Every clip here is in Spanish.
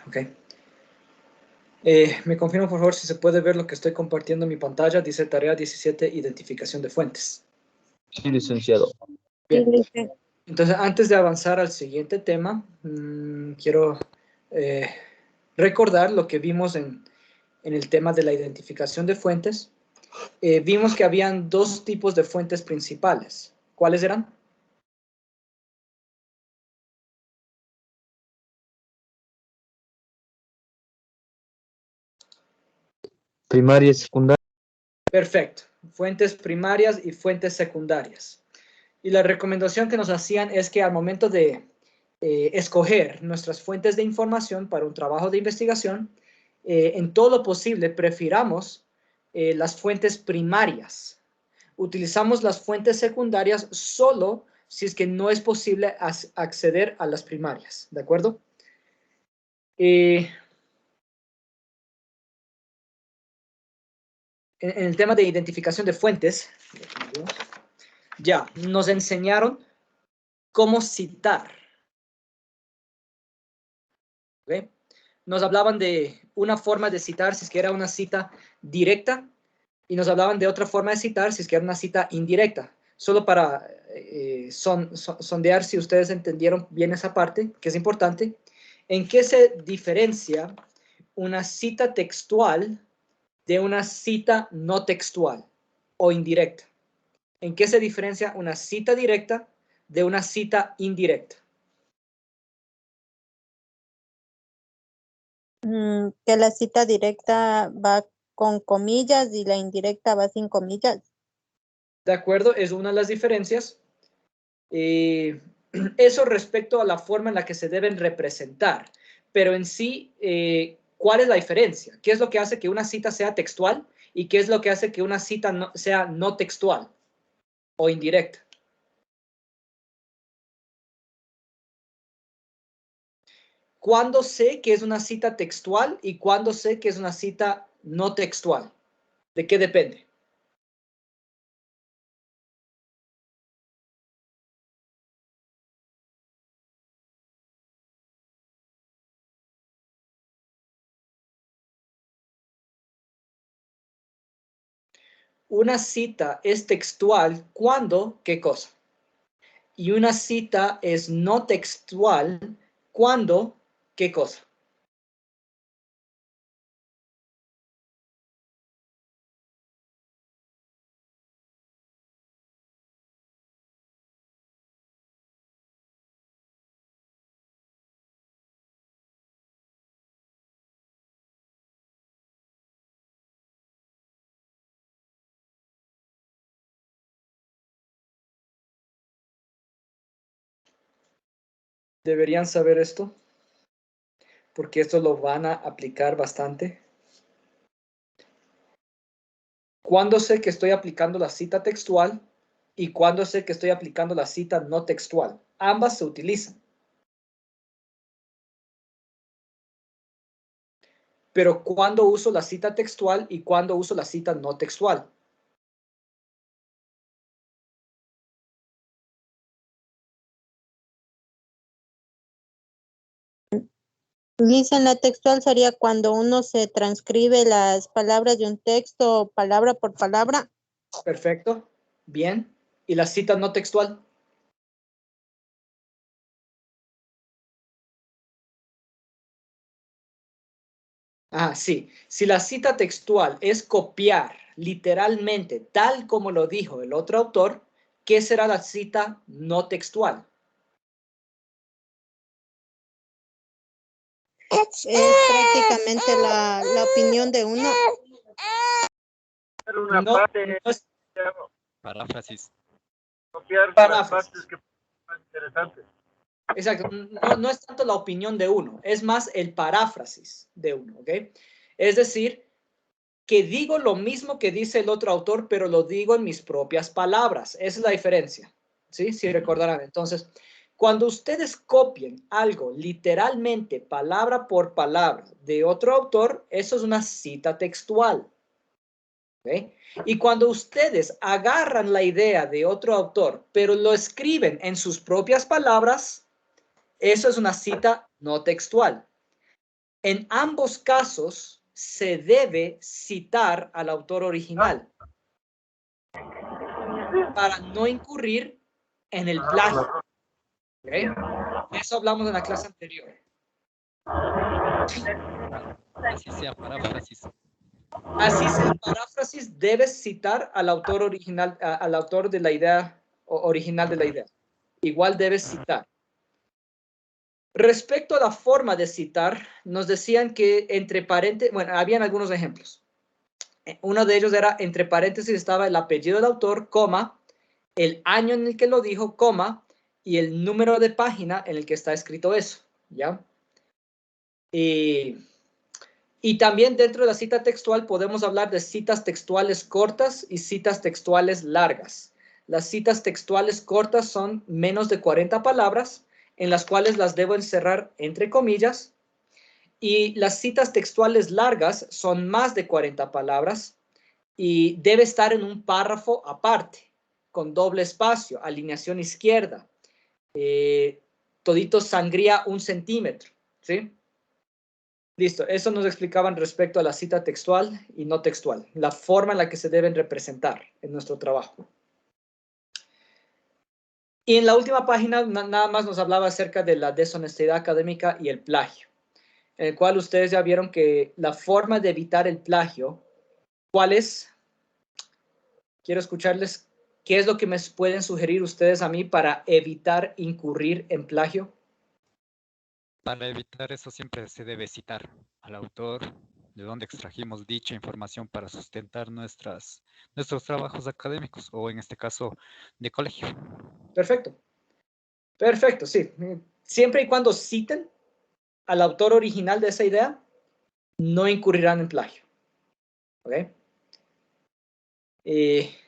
Ok. Me confirma, por favor, si se puede ver lo que estoy compartiendo en mi pantalla. Dice tarea 17, identificación de fuentes. Sí, licenciado. Bien. Entonces, antes de avanzar al siguiente tema, quiero recordar lo que vimos en el tema de la identificación de fuentes. Vimos que habían dos tipos de fuentes principales. ¿Cuáles eran? Primaria y secundaria. Perfecto. Fuentes primarias y fuentes secundarias. Y la recomendación que nos hacían es que al momento de escoger nuestras fuentes de información para un trabajo de investigación, en todo lo posible prefiramos las fuentes primarias. Utilizamos las fuentes secundarias solo si es que no es posible acceder a las primarias, ¿de acuerdo? En el tema de identificación de fuentes, ya nos enseñaron cómo citar. ¿Okay? Nos hablaban de una forma de citar si es que era una cita directa y nos hablaban de otra forma de citar si es que era una cita indirecta. Solo para sondear si ustedes entendieron bien esa parte, que es importante. ¿En qué se diferencia una cita textual de una cita no textual o indirecta? ¿En qué se diferencia una cita directa de una cita indirecta? Que la cita directa va con comillas y la indirecta va sin comillas. De acuerdo, es una de las diferencias. Eso respecto a la forma en la que se deben representar. Pero en sí, ¿cuál es la diferencia? ¿Qué es lo que hace que una cita sea textual y qué es lo que hace que una cita sea no textual o indirecta? ¿Cuándo sé que es una cita textual y cuándo sé que es una cita no textual? ¿De qué depende? Una cita es textual cuando, ¿qué cosa? Y una cita es no textual cuando, ¿qué cosa? Deberían saber esto, porque esto lo van a aplicar bastante. ¿Cuándo sé que estoy aplicando la cita textual y cuándo sé que estoy aplicando la cita no textual? Ambas se utilizan. Pero ¿cuándo uso la cita textual y cuándo uso la cita no textual? Lisa, en la textual sería cuando uno se transcribe las palabras de un texto palabra por palabra. Perfecto. Bien. ¿Y la cita no textual? Ah, sí. Si la cita textual es copiar literalmente tal como lo dijo el otro autor, ¿qué será la cita no textual? Es prácticamente la opinión de uno. Una No, parte, no es Paráfrasis. copiar las paráfrasis. partes que son más interesantes. Exacto, no es tanto la opinión de uno, es más el paráfrasis de uno, ¿ok? Es decir, que digo lo mismo que dice el otro autor, pero lo digo en mis propias palabras. Esa es la diferencia, ¿sí? Si recordarán. Entonces, cuando ustedes copien algo literalmente, palabra por palabra, de otro autor, eso es una cita textual, ¿ok? Y cuando ustedes agarran la idea de otro autor, pero lo escriben en sus propias palabras, eso es una cita no textual. En ambos casos se debe citar al autor original para no incurrir en el plagio. ¿Okay? Eso hablamos en la clase anterior. Así sea paráfrasis. Así sea paráfrasis, debes citar al autor original, al autor de la idea original de la idea. Igual debes citar. Respecto a la forma de citar, nos decían que entre paréntesis, bueno, habían algunos ejemplos. Uno de ellos era, entre paréntesis estaba el apellido del autor, coma, el año en el que lo dijo, coma, y el número de página en el que está escrito eso, ¿ya? Y también dentro de la cita textual podemos hablar de citas textuales cortas y citas textuales largas. Las citas textuales cortas son menos de 40 palabras, en las cuales las debo encerrar entre comillas, y las citas textuales largas son más de 40 palabras y debe estar en un párrafo aparte, con doble espacio, alineación izquierda, todito sangría 1 centímetro, ¿sí? Listo, eso nos explicaban respecto a la cita textual y no textual, la forma en la que se deben representar en nuestro trabajo. Y en la última página nada más nos hablaba acerca de la deshonestidad académica y el plagio, en el cual ustedes ya vieron que la forma de evitar el plagio, ¿cuál es? Quiero escucharles qué es lo que me pueden sugerir ustedes a mí para evitar incurrir en plagio. Para evitar eso siempre se debe citar al autor, de dónde extrajimos dicha información para sustentar nuestros trabajos académicos o en este caso de colegio. Perfecto. Perfecto, sí. Siempre y cuando citen al autor original de esa idea, no incurrirán en plagio. ¿Ok?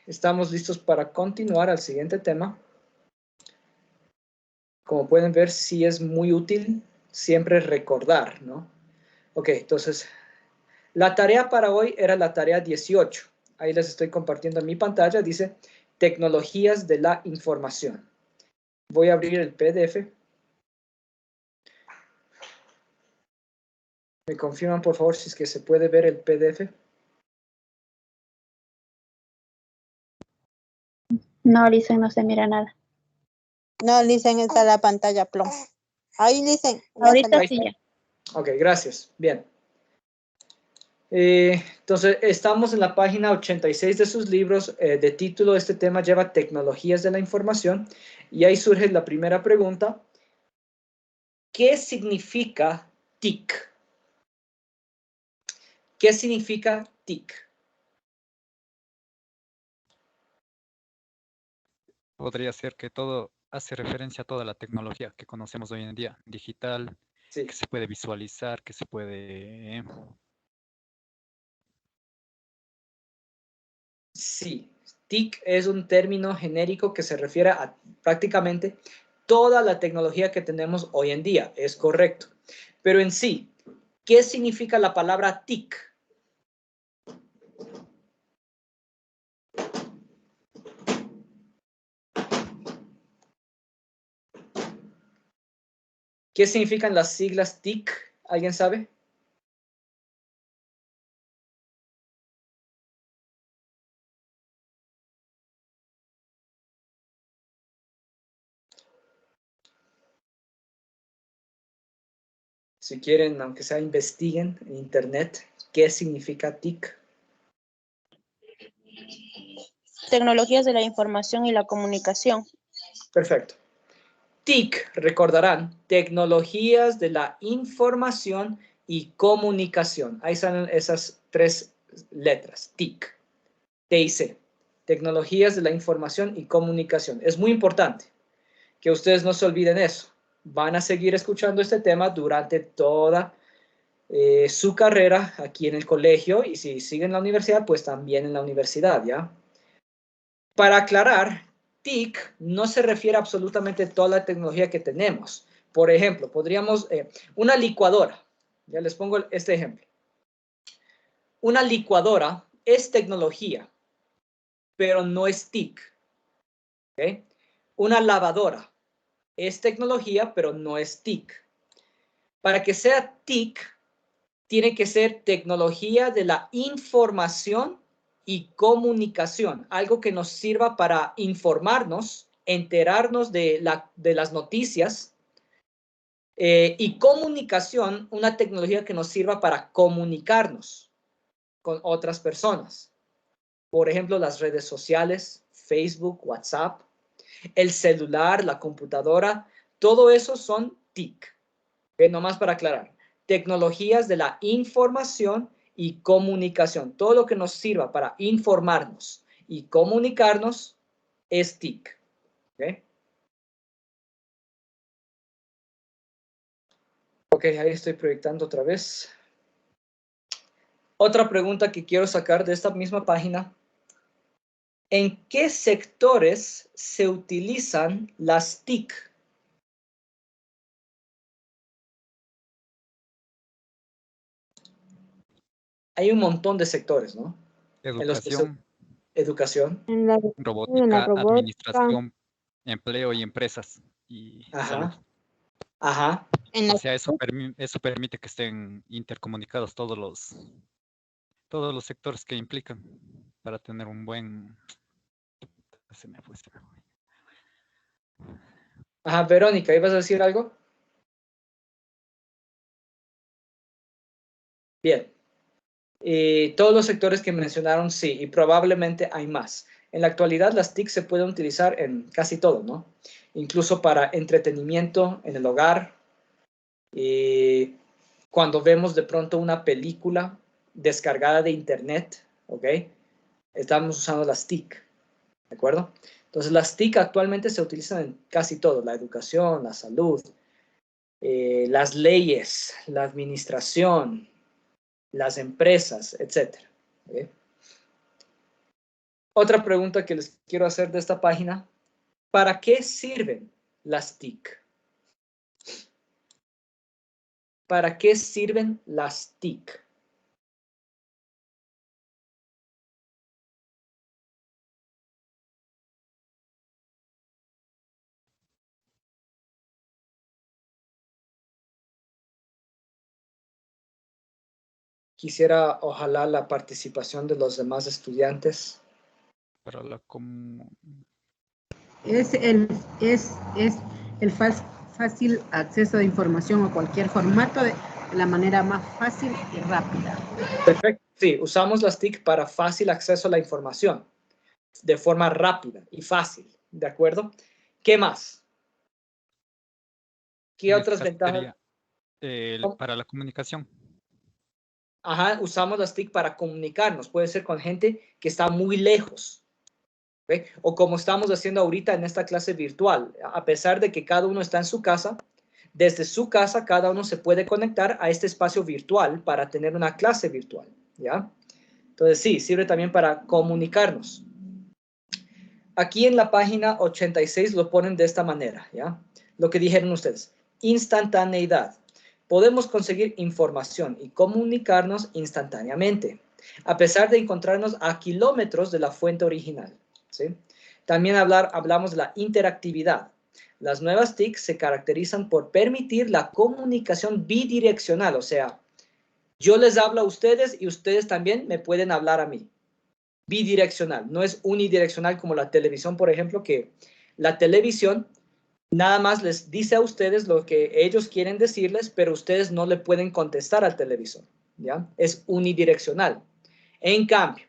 Estamos listos para continuar al siguiente tema. Como pueden ver, sí es muy útil siempre recordar, ¿no? Ok, entonces, la tarea para hoy era la tarea 18. Ahí les estoy compartiendo en mi pantalla. Dice, tecnologías de la información. Voy a abrir el PDF. ¿Me confirman, por favor, si es que se puede ver el PDF? No, Lisen, no se mira nada. No, Lisen, está la pantalla plomo. Ahí, Lisen. Ahorita sí ya. Ok, gracias. Bien. Entonces, estamos en la página 86 de sus libros. De título, este tema lleva tecnologías de la información. Y ahí surge la primera pregunta. ¿Qué significa TIC? ¿Qué significa TIC? Podría ser que todo hace referencia a toda la tecnología que conocemos hoy en día, digital, Sí. que se puede visualizar, que se puede... Sí, TIC es un término genérico que se refiere a prácticamente toda la tecnología que tenemos hoy en día. Es correcto. Pero en sí, ¿qué significa la palabra TIC? ¿Qué significan las siglas TIC? ¿Alguien sabe? Si quieren, aunque sea, investiguen en internet qué significa TIC. Tecnologías de la información y la comunicación. Perfecto. TIC, recordarán, tecnologías de la información y comunicación. Ahí están esas tres letras, TIC, TIC, tecnologías de la información y comunicación. Es muy importante que ustedes no se olviden eso. Van a seguir escuchando este tema durante toda su carrera aquí en el colegio y si siguen en la universidad, pues también en la universidad, ¿ya? Para aclarar, TIC no se refiere a absolutamente toda la tecnología que tenemos. Por ejemplo, podríamos, una licuadora, ya les pongo este ejemplo. Una licuadora es tecnología, pero no es TIC. ¿Okay? Una lavadora es tecnología, pero no es TIC. Para que sea TIC, tiene que ser tecnología de la información y comunicación, algo que nos sirva para informarnos, enterarnos de las noticias, y comunicación, una tecnología que nos sirva para comunicarnos con otras personas. Por ejemplo, las redes sociales, Facebook, WhatsApp, el celular, la computadora, todo eso son TIC. Nomás para aclarar, tecnologías de la información y comunicación. Todo lo que nos sirva para informarnos y comunicarnos es TIC. ¿Okay? Ok, ahí estoy proyectando otra vez. Otra pregunta que quiero sacar de esta misma página. ¿En qué sectores se utilizan las TIC? Hay un montón de sectores, ¿no? En los que Educación, educación. En la robótica, robótica. administración, empleo y empresas y salud. Ajá. Ajá. En O la, sea, eso permite que estén intercomunicados todos los sectores que implican para tener un buen... Se me fue. Ajá, Verónica, ¿ibas a decir algo? Bien. Todos los sectores que mencionaron, sí, y probablemente hay más. En la actualidad, las TIC se pueden utilizar en casi todo, ¿no? Incluso para entretenimiento en el hogar. Cuando vemos de pronto una película descargada de internet, ¿ok? Estamos usando las TIC, ¿de acuerdo? Entonces, las TIC actualmente se utilizan en casi todo, la educación, la salud, las leyes, la administración, las empresas, etc. ¿Okay? Otra pregunta que les quiero hacer de esta página, ¿para qué sirven las TIC? ¿Para qué sirven las TIC? Quisiera, ojalá, la participación de los demás estudiantes. Para la Es el fácil acceso de información a cualquier formato de la manera más fácil y rápida. Perfecto. Sí, usamos las TIC para fácil acceso a la información, de forma rápida y fácil, ¿de acuerdo? ¿Qué más? ¿Qué en este otras caso ventajas? sería para la comunicación. Ajá, usamos las TIC para comunicarnos. Puede ser con gente que está muy lejos. ¿Okay? O como estamos haciendo ahorita en esta clase virtual. A pesar de que cada uno está en su casa, desde su casa cada uno se puede conectar a este espacio virtual para tener una clase virtual. ¿Ya? Entonces sí, sirve también para comunicarnos. Aquí en la página 86 lo ponen de esta manera, ¿ya? Lo que dijeron ustedes, instantaneidad. Podemos conseguir información y comunicarnos instantáneamente, a pesar de encontrarnos a kilómetros de la fuente original, ¿sí? También hablamos de la interactividad. Las nuevas TIC se caracterizan por permitir la comunicación bidireccional, o sea, yo les hablo a ustedes y ustedes también me pueden hablar a mí. Bidireccional, no es unidireccional como la televisión, por ejemplo, que la televisión nada más les dice a ustedes lo que ellos quieren decirles, pero ustedes no le pueden contestar al televisor, ¿ya? Es unidireccional. En cambio,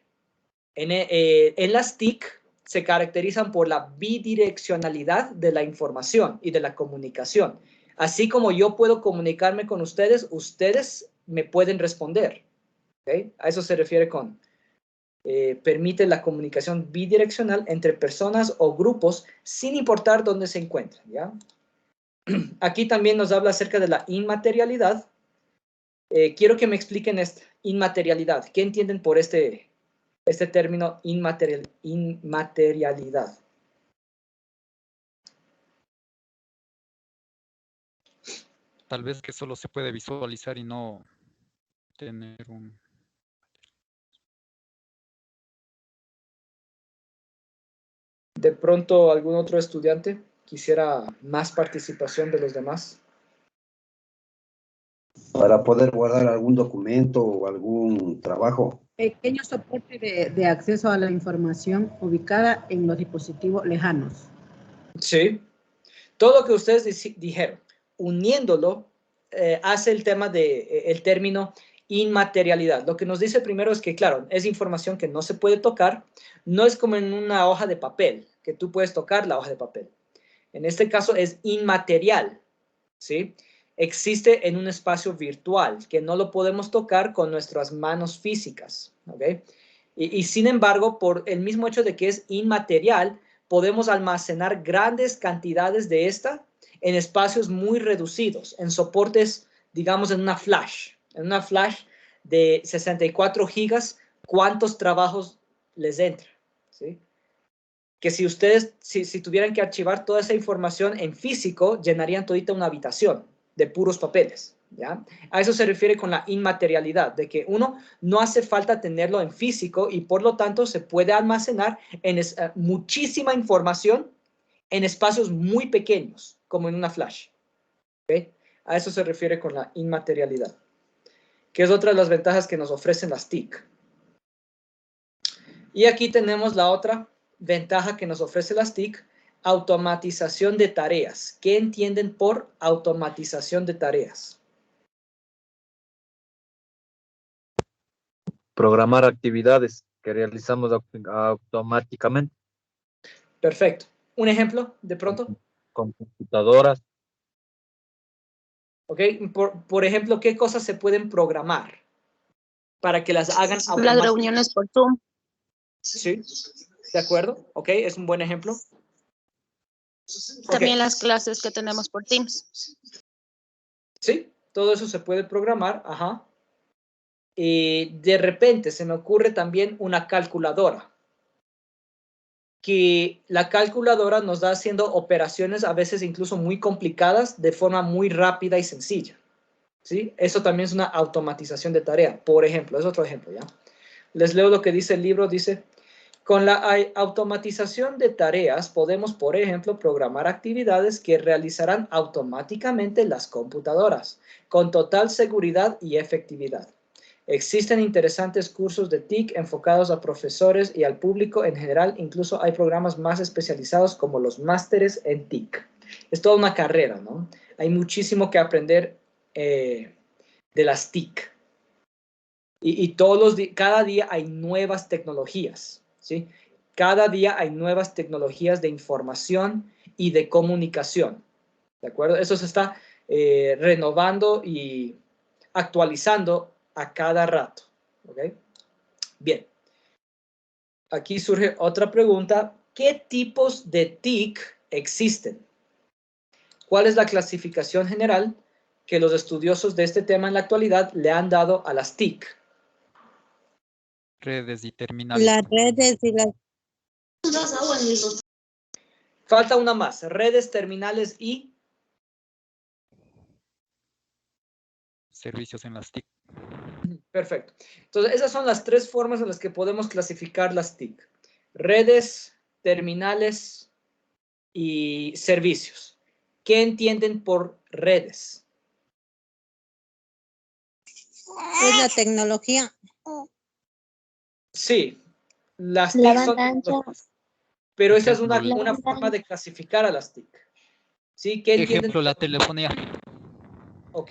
en las TIC se caracterizan por la bidireccionalidad de la información y de la comunicación. Así como yo puedo comunicarme con ustedes, ustedes me pueden responder. ¿Okay? A eso se refiere con permite la comunicación bidireccional entre personas o grupos sin importar dónde se encuentran, ¿ya? Aquí también nos habla acerca de la inmaterialidad. Quiero que me expliquen esta inmaterialidad. ¿Qué entienden por este término inmaterialidad? Tal vez que solo se puede visualizar y no tener un... De pronto, algún otro estudiante quisiera más participación de los demás. para poder guardar algún documento o algún trabajo. Pequeño soporte de acceso a la información ubicada en los dispositivos lejanos. Sí. Todo lo que ustedes dijeron, uniéndolo, hace el tema el término inmaterialidad. Lo que nos dice primero es que, claro, es información que no se puede tocar. No es como en una hoja de papel, que tú puedes tocar la hoja de papel. En este caso es inmaterial, ¿sí? Existe en un espacio virtual, que no lo podemos tocar con nuestras manos físicas, ¿ok? Y sin embargo, por el mismo hecho de que es inmaterial, podemos almacenar grandes cantidades de esta en espacios muy reducidos, en soportes, digamos, en una flash de 64 gigas, ¿cuántos trabajos les entra? ¿Sí? Que si ustedes, si tuvieran que archivar toda esa información en físico, llenarían todita una habitación de puros papeles, ¿ya? A eso se refiere con la inmaterialidad, de que uno no hace falta tenerlo en físico y por lo tanto se puede almacenar muchísima información en espacios muy pequeños, como en una flash, ¿okay? A eso se refiere con la inmaterialidad, que es otra de las ventajas que nos ofrecen las TIC. Y aquí tenemos la otra ventaja que nos ofrece las TIC, automatización de tareas. ¿Qué entienden por automatización de tareas? Programar actividades que realizamos automáticamente Perfecto. ¿Un ejemplo de pronto? con computadoras. ¿Ok? Por ejemplo, ¿qué cosas se pueden programar para que las hagan Las automáticamente? reuniones por Zoom. Sí, ¿de acuerdo? ¿Ok? Es un buen ejemplo. También Ok. las clases que tenemos por Teams. Sí, todo eso se puede programar, ajá. Y de repente se me ocurre también una calculadora. Que la calculadora nos da haciendo operaciones a veces incluso muy complicadas de forma muy rápida y sencilla. ¿Sí? Eso también es una automatización de tarea. Por ejemplo, es otro ejemplo, ¿ya? Les leo lo que dice el libro, dice... Con la automatización de tareas podemos, por ejemplo, programar actividades que realizarán automáticamente las computadoras, con total seguridad y efectividad. Existen interesantes cursos de TIC enfocados a profesores y al público en general, incluso hay programas más especializados como los másteres en TIC. Es toda una carrera, ¿no? Hay muchísimo que aprender de las TIC. Y cada día hay nuevas tecnologías, ¿sí? Cada día hay nuevas tecnologías de información y de comunicación, ¿de acuerdo? Eso se está renovando y actualizando a cada rato, ¿ok? Bien. Aquí surge otra pregunta. ¿Qué tipos de TIC existen? ¿Cuál es la clasificación general que los estudiosos de este tema en la actualidad le han dado a las TIC? Redes y terminales. Las redes y las... Falta una más. Redes, terminales y... Servicios en las TIC. Perfecto. Entonces, esas son las tres formas en las que podemos clasificar las TIC. Redes, terminales y servicios. ¿Qué entienden por redes? Es la tecnología. Sí, las La TIC son banda ancha. tecnologías, pero esa es Ejemplo, una forma de clasificar a las TIC. ¿Sí? ¿Qué entienden? Ejemplo, la telefonía. Ok,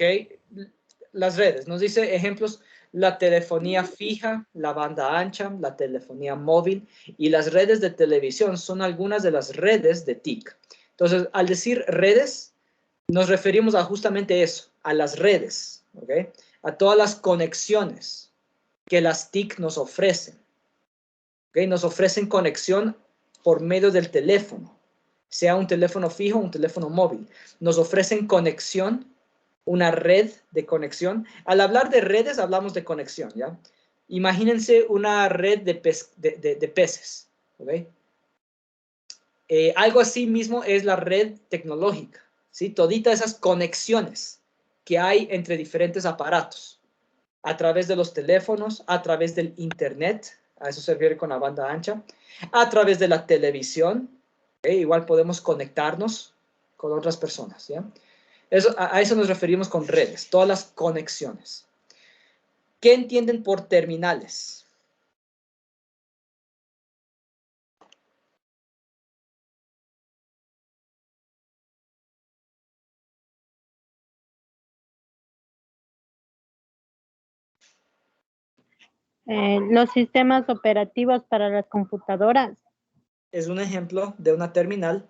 las redes. Nos dice ejemplos, la telefonía fija, la banda ancha, la telefonía móvil y las redes de televisión son algunas de las redes de TIC. Entonces, al decir redes, nos referimos a justamente eso, a las redes, ¿ok? A todas las conexiones que las TIC nos ofrecen. ¿Ok? Nos ofrecen conexión por medio del teléfono, sea un teléfono fijo o un teléfono móvil. Nos ofrecen conexión, una red de conexión. Al hablar de redes, hablamos de conexión, ¿ya? Imagínense una red de peces, ¿ok? Algo así mismo es la red tecnológica, ¿sí? Toditas esas conexiones que hay entre diferentes aparatos, a través de los teléfonos, a través del internet, a eso se refiere con la banda ancha, a través de la televisión, igual podemos conectarnos con otras personas, ¿ya? A eso nos referimos con redes, todas las conexiones. ¿Qué entienden por terminales? Los sistemas operativos para las computadoras. Es un ejemplo de una terminal.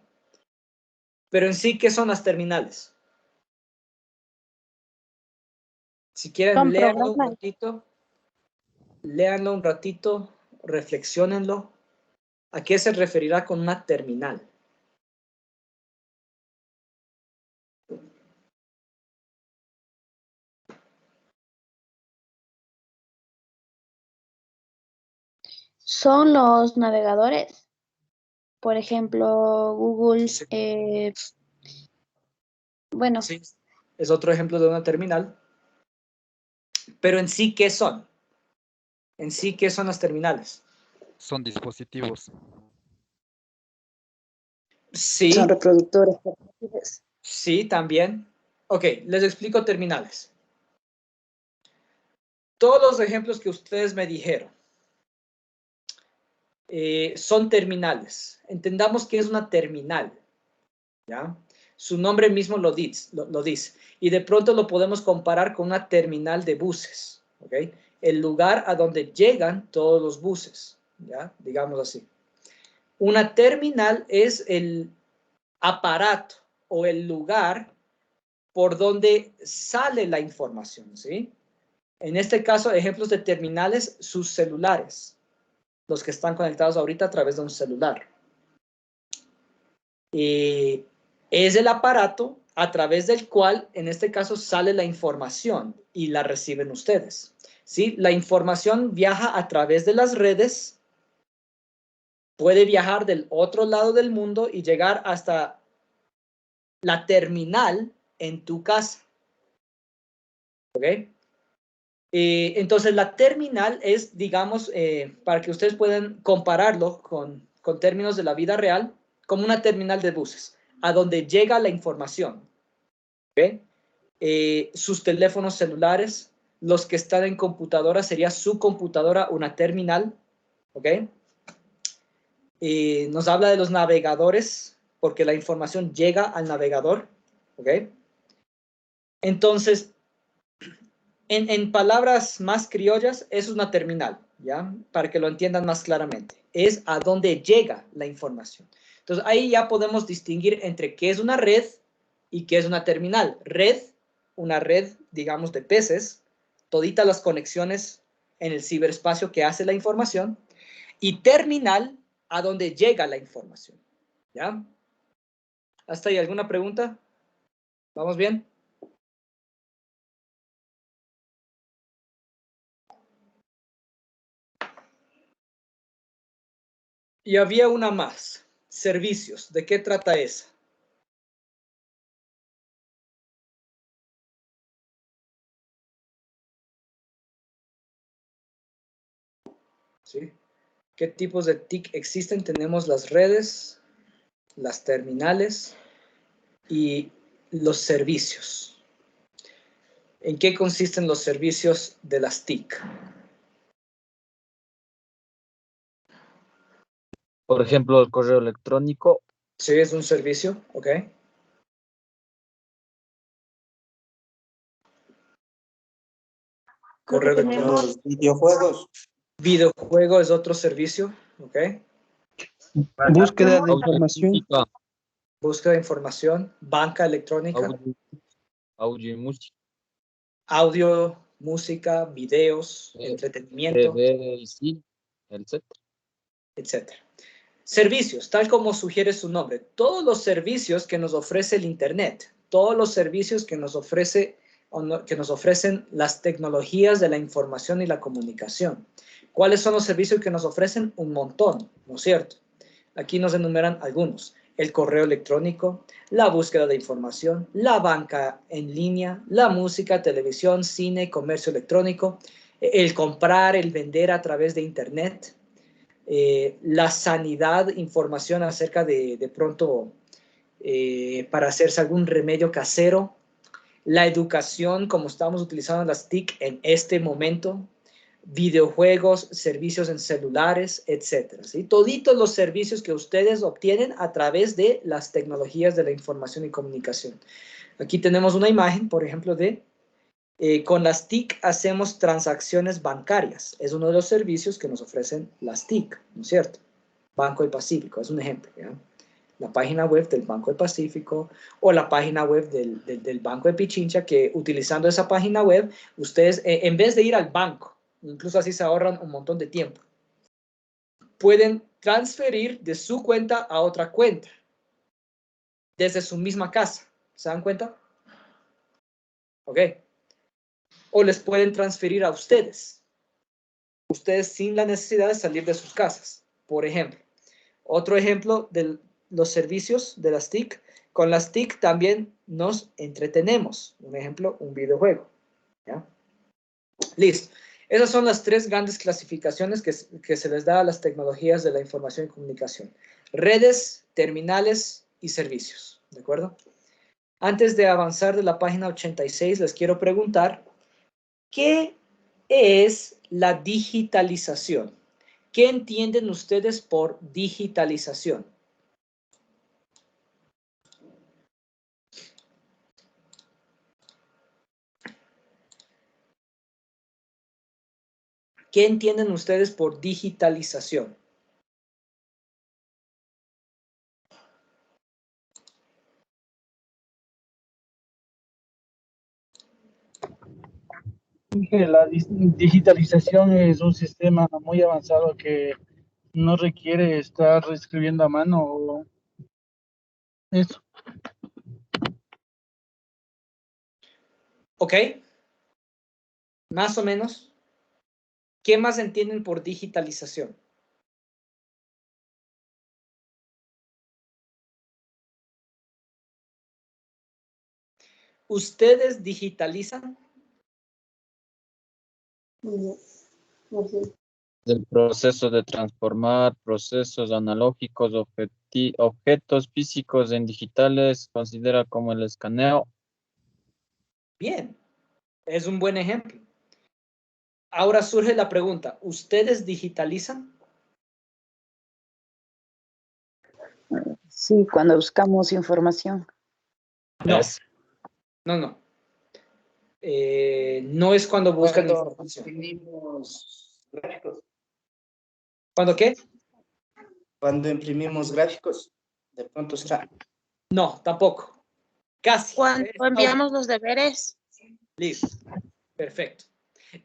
Pero en sí, ¿qué son las terminales? Si quieren, Son léanlo un programas. ratito. Léanlo un ratito, reflexiónenlo. ¿A qué se referirá con una terminal? Son los navegadores. Por ejemplo, Google, Sí. bueno, Sí, es otro ejemplo de una terminal. Pero en sí, ¿qué son? En sí, ¿qué son las terminales? Son dispositivos. Sí, Son reproductores portátiles. sí, también. Ok, les explico terminales. Todos los ejemplos que ustedes me dijeron son terminales. Entendamos que es una terminal, ¿ya? Su nombre mismo lo dice. Y de pronto lo podemos comparar con una terminal de buses, ¿ok? El lugar a donde llegan todos los buses, ¿ya? Digamos así. Una terminal es el aparato o el lugar por donde sale la información, ¿sí? En este caso, ejemplos de terminales, sus celulares, los que están conectados ahorita a través de un celular. Es el aparato a través del cual, en este caso, sale la información y la reciben ustedes, ¿sí? La información viaja a través de las redes, puede viajar del otro lado del mundo y llegar hasta la terminal en tu casa, ¿ok? Entonces, la terminal es, digamos, para que ustedes puedan compararlo con términos de la vida real, como una terminal de buses, a donde llega la información. ¿Okay? Sus teléfonos celulares, los que están en computadora, sería su computadora una terminal. ¿Ok? Nos habla de los navegadores, porque la información llega al navegador. ¿Ok? Entonces, en palabras más criollas, eso es una terminal, ¿ya? Para que lo entiendan más claramente. Es a dónde llega la información. Entonces, ahí ya podemos distinguir entre qué es una red y qué es una terminal. Red, una red, digamos, de peces, toditas las conexiones en el ciberespacio que hace la información. Y terminal, a dónde llega la información, ¿ya? ¿Hasta ahí alguna pregunta? ¿Vamos bien? Y había una más, servicios. ¿De qué trata esa? ¿Sí? ¿Qué tipos de TIC existen? Tenemos las redes, las terminales y los servicios. ¿En qué consisten los servicios de las TIC? Por ejemplo, el correo electrónico. Sí, es un servicio, ¿ok? Correo electrónico. Los videojuegos. Videojuego es otro servicio, ¿ok? Búsqueda de Audio, información. música, Búsqueda de información, banca electrónica, audio y música, audio, música, videos, entretenimiento, TV y cine, etc. etc. Servicios, tal como sugiere su nombre, todos los servicios que nos ofrece el Internet, todos los servicios que nos ofrecen las tecnologías de la información y la comunicación. ¿Cuáles son los servicios que nos ofrecen? Un montón, ¿no es cierto? Aquí nos enumeran algunos. El correo electrónico, la búsqueda de información, la banca en línea, la música, televisión, cine, comercio electrónico, el comprar, el vender a través de Internet, la sanidad, información acerca de pronto para hacerse algún remedio casero, la educación, como estamos utilizando las TIC en este momento, videojuegos, servicios en celulares, etcétera, ¿sí? Toditos los servicios que ustedes obtienen a través de las tecnologías de la información y comunicación. Aquí tenemos una imagen, por ejemplo, de con las TIC hacemos transacciones bancarias. Es uno de los servicios que nos ofrecen las TIC, ¿no es cierto? Banco del Pacífico, es un ejemplo, ¿ya? La página web del Banco del Pacífico o la página web del Banco de Pichincha, que utilizando esa página web, ustedes, en vez de ir al banco, incluso así se ahorran un montón de tiempo, pueden transferir de su cuenta a otra cuenta, desde su misma casa. ¿Se dan cuenta? Ok. O les pueden transferir a ustedes sin la necesidad de salir de sus casas, por ejemplo. Otro ejemplo de los servicios de las TIC. Con las TIC también nos entretenemos. Un ejemplo, un videojuego. ¿Ya? Listo. Esas son las tres grandes clasificaciones que se les da a las tecnologías de la información y comunicación. Redes, terminales y servicios. ¿De acuerdo? Antes de avanzar de la página 86, les quiero preguntar, ¿qué es la digitalización? ¿Qué entienden ustedes por digitalización? ¿Qué entienden ustedes por digitalización? Que la digitalización es un sistema muy avanzado que no requiere estar escribiendo a mano o eso. ¿Ok? Más o menos. ¿Qué más entienden por digitalización? ¿Ustedes digitalizan? No sé. Del proceso de transformar procesos analógicos, objetos físicos en digitales, considera como el escaneo. Bien, es un buen ejemplo. Ahora surge la pregunta, ¿ustedes digitalizan? Sí, cuando buscamos información. No, Es no. No es cuando buscan Cuando información. imprimimos gráficos. ¿Cuándo qué? Cuando imprimimos gráficos, de pronto será. No, tampoco. Casi. Cuando enviamos los deberes, Listo. Perfecto.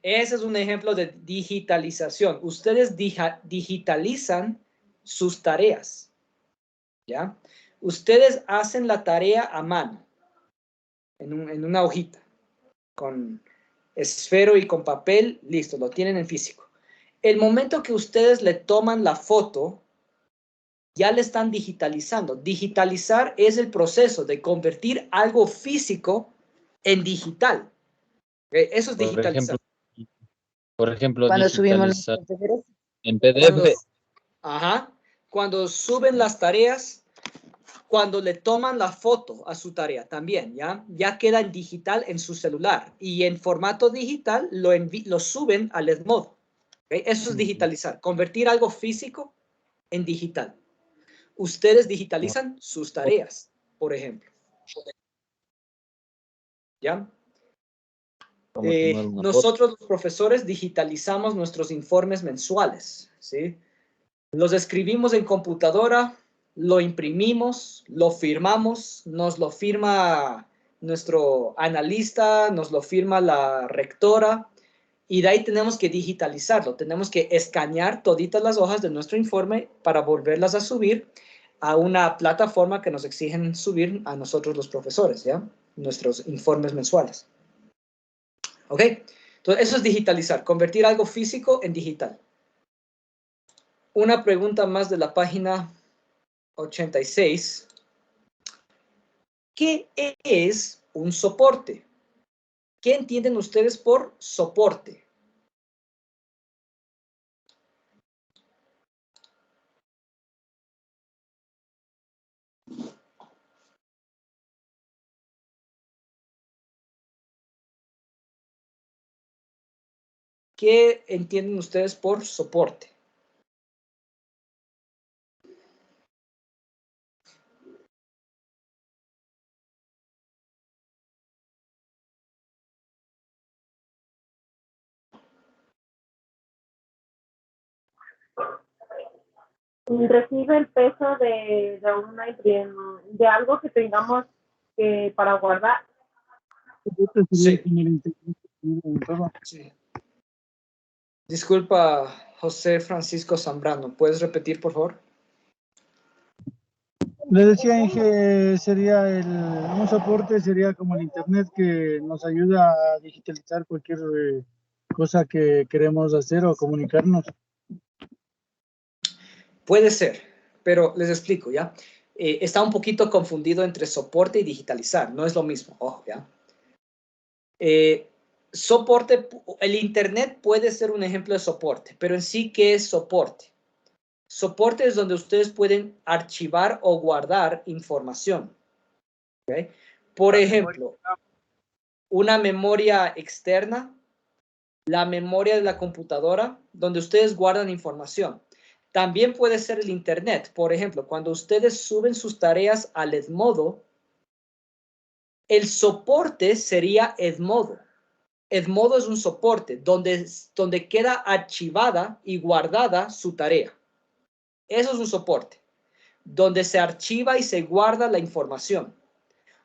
Ese es un ejemplo de digitalización. Ustedes digitalizan sus tareas. ¿Ya? Ustedes hacen la tarea a mano, en una hojita, con esfero y con papel, listo, lo tienen en físico. El momento que ustedes le toman la foto, ya le están digitalizando. Digitalizar es el proceso de convertir algo físico en digital. Eso es digitalizar. Por ejemplo, Cuando subimos digitalizar nuestros deberes. en Cuando, PDF. cuando suben las tareas, cuando le toman la foto a su tarea también, ya queda en digital en su celular y en formato digital lo suben al Edmodo. ¿Okay? Eso es digitalizar, convertir algo físico en digital. Ustedes digitalizan sus tareas, por ejemplo. ¿Ya? Como tomar una foto. Nosotros los profesores digitalizamos nuestros informes mensuales, ¿sí? Los escribimos en computadora, lo imprimimos, lo firmamos, nos lo firma nuestro analista, nos lo firma la rectora, y de ahí tenemos que digitalizarlo, tenemos que escanear toditas las hojas de nuestro informe para volverlas a subir a una plataforma que nos exigen subir a nosotros los profesores, ¿ya? Nuestros informes mensuales. ¿Ok? Entonces, eso es digitalizar, convertir algo físico en digital. Una pregunta más de la página 86. ¿Qué es un soporte? ¿Qué entienden ustedes por soporte? ¿Qué entienden ustedes por soporte? Recibe el peso de algo que tengamos para guardar. Sí. Sí. Disculpa, José Francisco Zambrano. ¿Puedes repetir, por favor? Le decía, Inge, sería un soporte, sería como el Internet que nos ayuda a digitalizar cualquier cosa que queremos hacer o comunicarnos. Puede ser, pero les explico, ¿ya? Está un poquito confundido entre soporte y digitalizar. No es lo mismo, ojo, ¿ya? Soporte, el Internet puede ser un ejemplo de soporte, pero en sí, ¿qué es soporte? Soporte es donde ustedes pueden archivar o guardar información. ¿Okay? Por ejemplo, una memoria externa, la memoria de la computadora, donde ustedes guardan información. También puede ser el Internet. Por ejemplo, cuando ustedes suben sus tareas al Edmodo, el soporte sería Edmodo. Edmodo es un soporte donde queda archivada y guardada su tarea. Eso es un soporte, donde se archiva y se guarda la información.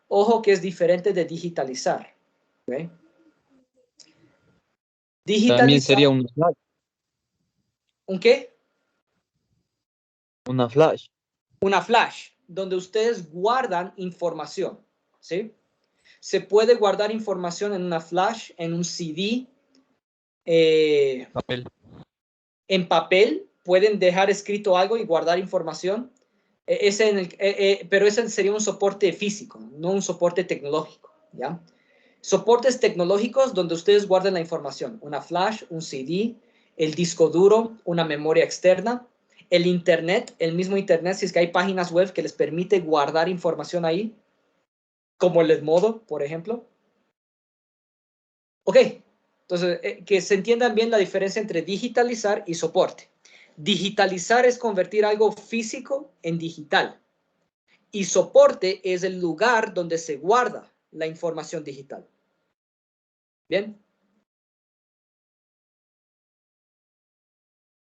Ojo que es diferente de digitalizar. ¿Okay? También sería una flash. ¿Un qué? Una flash. Una flash, donde ustedes guardan información, ¿sí? Se puede guardar información en una flash, en un CD, Papel. en papel, pueden dejar escrito algo y guardar información. Pero ese sería un soporte físico, no un soporte tecnológico, ¿ya? Soportes tecnológicos donde ustedes guardan la información, una flash, un CD, el disco duro, una memoria externa, el Internet, el mismo Internet, si es que hay páginas web que les permite guardar información ahí, como el Edmodo, por ejemplo. Ok, entonces, que se entiendan bien la diferencia entre digitalizar y soporte. Digitalizar es convertir algo físico en digital. Y soporte es el lugar donde se guarda la información digital. ¿Bien?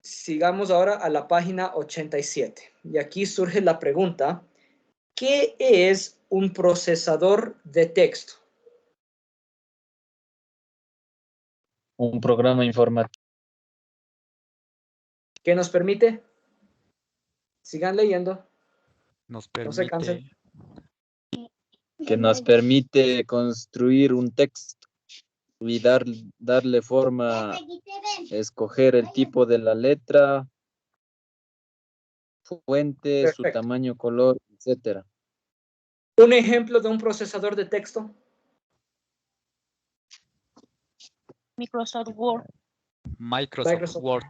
Sigamos ahora a la página 87. Y aquí surge la pregunta, ¿qué es un procesador de texto? Un programa informático. ¿Qué nos permite? Sigan leyendo. Nos No se cansen. permite Que nos permite construir un texto y darle forma, escoger el tipo de la letra, fuente, Perfecto. su tamaño, color, etcétera. Un ejemplo de un procesador de texto. Microsoft Word. Microsoft Word.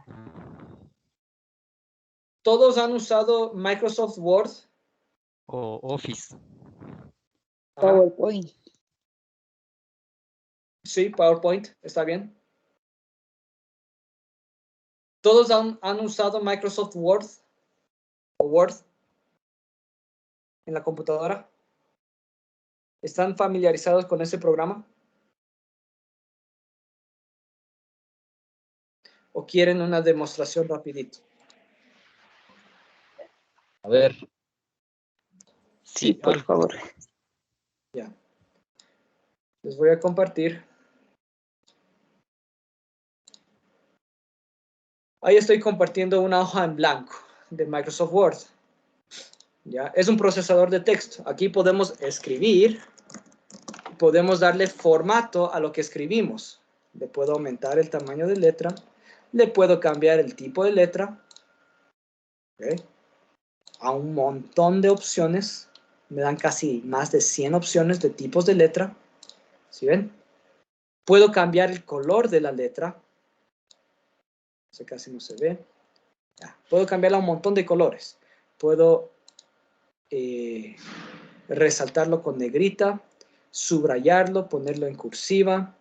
¿Todos han usado Microsoft Word? O Office. PowerPoint. Sí, PowerPoint, está bien. ¿Todos han usado Microsoft Word o Word en la computadora? ¿Están familiarizados con ese programa? ¿O quieren una demostración rapidito? A ver. Sí, por favor. Ya. Les voy a compartir. Ahí estoy compartiendo una hoja en blanco de Microsoft Word. ¿Ya? Es un procesador de texto. Aquí podemos escribir. Podemos darle formato a lo que escribimos. Le puedo aumentar el tamaño de letra. Le puedo cambiar el tipo de letra. ¿Okay? A un montón de opciones. Me dan casi más de 100 opciones de tipos de letra. ¿Sí ven? Puedo cambiar el color de la letra. Ese casi no se ve. Ya. Puedo cambiarla a un montón de colores. Puedo resaltarlo con negrita, subrayarlo, ponerlo en cursiva,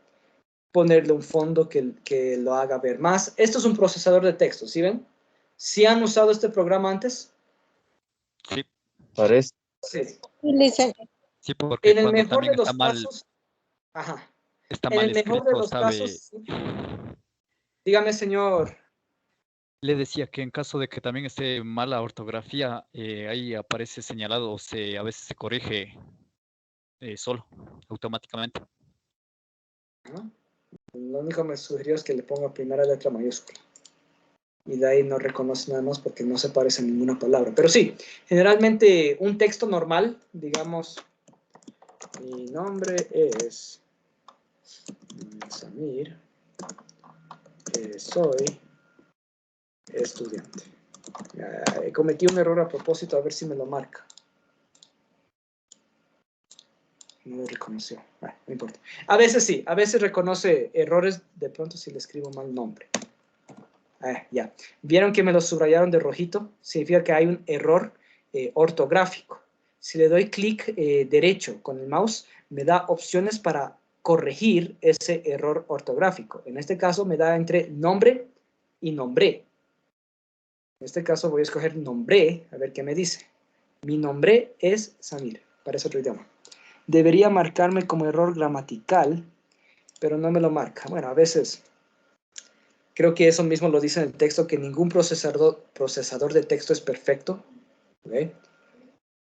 ponerle un fondo que lo haga ver más. Esto es un procesador de texto, ¿sí ven? ¿Sí han usado este programa antes? Sí, Parece. Sí. sí, porque En el cuando mejor también de los casos, ajá. está En mal el mejor de escrito, los sabe. casos, sí. Dígame, señor. Le decía que en caso de que también esté mala ortografía, ahí aparece señalado o a veces se corrige solo, automáticamente. Ajá. Lo único que me sugirió es que le ponga primera letra mayúscula. Y de ahí no reconoce nada más porque no se parece a ninguna palabra. Pero sí, generalmente un texto normal, digamos, mi nombre es Samir, soy estudiante. Cometí un error a propósito, a ver si me lo marca. No lo reconoció. Bueno, no importa. A veces sí, a veces reconoce errores de pronto si le escribo mal nombre. Ya. ¿Vieron que me lo subrayaron de rojito? Significa que hay un error ortográfico. Si le doy clic derecho con el mouse, me da opciones para corregir ese error ortográfico. En este caso me da entre nombre y nombré. En este caso voy a escoger nombré, a ver qué me dice. Mi nombre es Samir, parece otro idioma. Debería marcarme como error gramatical, pero no me lo marca. Bueno, a veces creo que eso mismo lo dice en el texto, que ningún procesador de texto es perfecto. ¿Okay?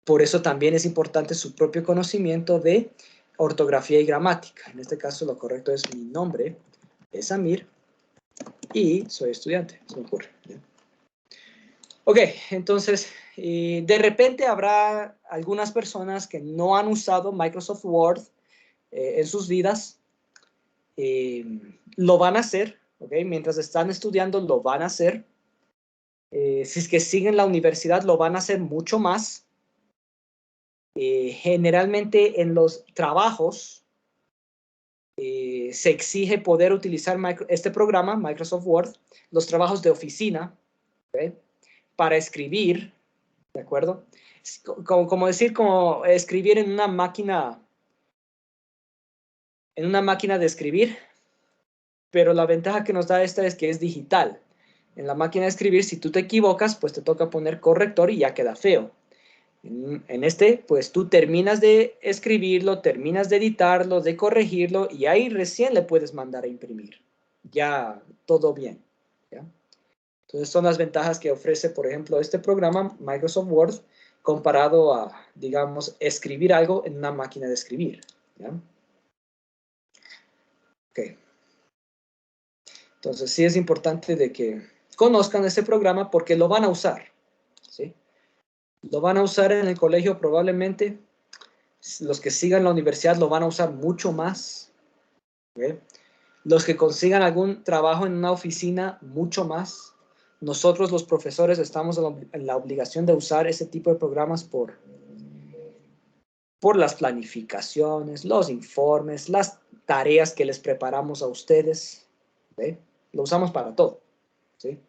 Por eso también es importante su propio conocimiento de ortografía y gramática. En este caso lo correcto es mi nombre es Samir y soy estudiante. Se me ocurre. ¿Ya? Ok, entonces de repente habrá algunas personas que no han usado Microsoft Word en sus vidas. Lo van a hacer, ¿ok? Mientras están estudiando lo van a hacer. Si es que siguen la universidad lo van a hacer mucho más. Generalmente en los trabajos se exige poder utilizar este programa, Microsoft Word, los trabajos de oficina, ¿okay? Para escribir, ¿de acuerdo? Como decir, como escribir en una máquina de escribir, pero la ventaja que nos da esta es que es digital. En la máquina de escribir, si tú te equivocas, pues te toca poner corrector y ya queda feo. En este, pues tú terminas de escribirlo, terminas de editarlo, de corregirlo, y ahí recién le puedes mandar a imprimir. Ya todo bien. ¿Ya? Entonces son las ventajas que ofrece, por ejemplo, este programa, Microsoft Word, comparado a, digamos, escribir algo en una máquina de escribir. ¿Ya? Ok. Entonces sí es importante de que conozcan este programa porque lo van a usar. ¿Sí? Lo van a usar en el colegio probablemente. Los que sigan la universidad lo van a usar mucho más. ¿Okay? Los que consigan algún trabajo en una oficina, mucho más. Nosotros los profesores estamos en la obligación de usar ese tipo de programas por las planificaciones, los informes, las tareas que les preparamos a ustedes. ¿Okay? Lo usamos para todo. ¿Sí?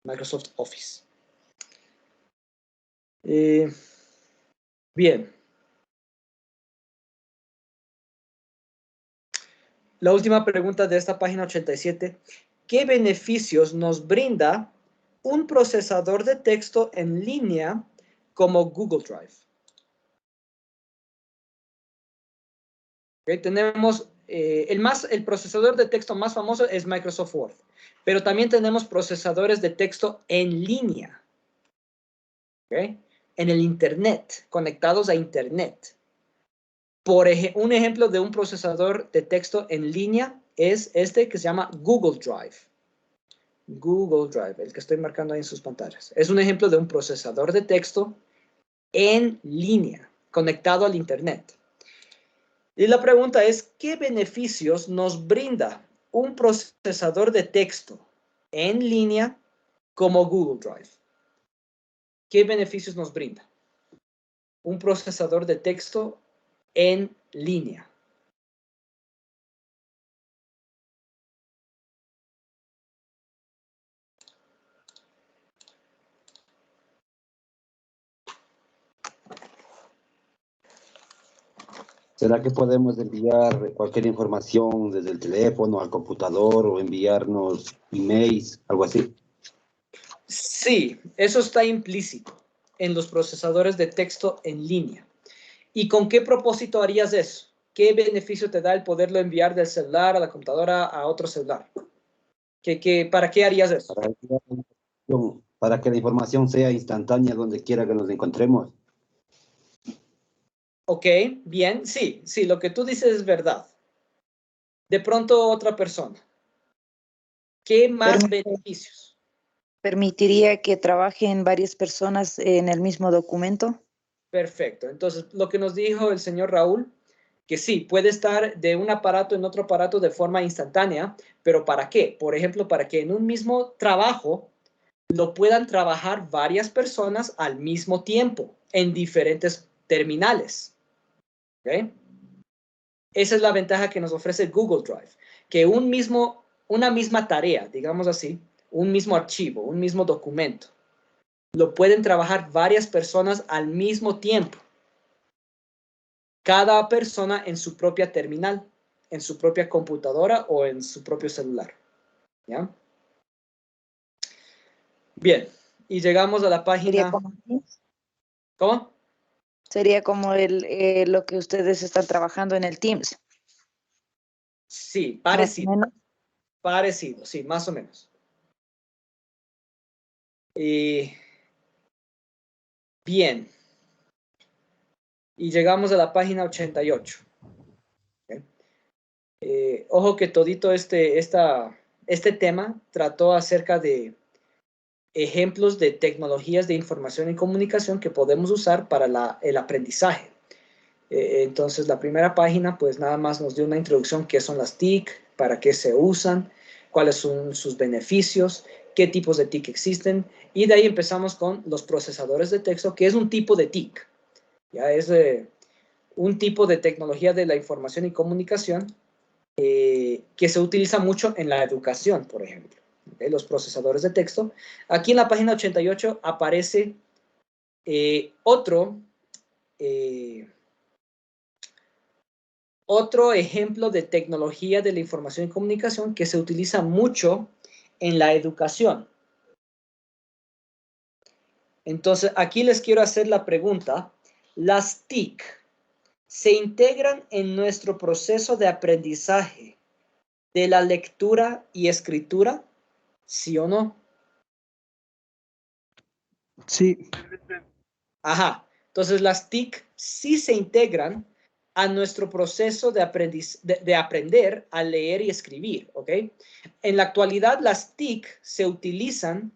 Microsoft Office. Bien. La última pregunta de esta página 87. ¿Qué beneficios nos brinda un procesador de texto en línea como Google Drive? Okay, tenemos el procesador de texto más famoso es Microsoft Word, pero también tenemos procesadores de texto en línea, ¿okay? En el Internet, conectados a Internet. Un ejemplo de un procesador de texto en línea es este que se llama Google Drive. Google Drive, el que estoy marcando ahí en sus pantallas. Es un ejemplo de un procesador de texto en línea, conectado al Internet. Y la pregunta es, ¿qué beneficios nos brinda un procesador de texto en línea como Google Drive? ¿Qué beneficios nos brinda un procesador de texto en línea? ¿Será que podemos enviar cualquier información desde el teléfono al computador o enviarnos emails, algo así? Sí, eso está implícito en los procesadores de texto en línea. ¿Y con qué propósito harías eso? ¿Qué beneficio te da el poderlo enviar del celular a la computadora a otro celular? ¿Para qué harías eso? Para que la información sea instantánea donde quiera que nos encontremos. Ok, bien, sí, lo que tú dices es verdad. De pronto otra persona. ¿Qué más beneficios? ¿Permitiría que trabajen varias personas en el mismo documento? Perfecto. Entonces, lo que nos dijo el señor Raúl, que sí, puede estar de un aparato en otro aparato de forma instantánea, pero ¿para qué? Por ejemplo, para que en un mismo trabajo lo puedan trabajar varias personas al mismo tiempo en diferentes terminales. ¿Ok? Esa es la ventaja que nos ofrece Google Drive, que una misma tarea, digamos así, un mismo archivo, un mismo documento, lo pueden trabajar varias personas al mismo tiempo. Cada persona en su propia terminal, en su propia computadora o en su propio celular. ¿Ya? Bien, y llegamos a la página... ¿Cómo? Sería como lo que ustedes están trabajando en el Teams. Sí, parecido. Parecido, sí, más o menos. Bien. Y llegamos a la página 88. Ojo que todito este tema trató acerca de ejemplos de tecnologías de información y comunicación que podemos usar para el aprendizaje. Entonces, la primera página, pues nada más nos dio una introducción, qué son las TIC, para qué se usan, cuáles son sus beneficios, qué tipos de TIC existen, y de ahí empezamos con los procesadores de texto, que es un tipo de TIC. Ya es un tipo de tecnología de la información y comunicación que se utiliza mucho en la educación, por ejemplo. ¿Okay? Los procesadores de texto. Aquí en la página 88 aparece otro ejemplo de tecnología de la información y comunicación que se utiliza mucho en la educación. Entonces, aquí les quiero hacer la pregunta. ¿Las TIC se integran en nuestro proceso de aprendizaje de la lectura y escritura? ¿Sí o no? Sí. Ajá. Entonces, las TIC sí se integran a nuestro proceso de aprender a leer y escribir, ¿ok? En la actualidad, las TIC se utilizan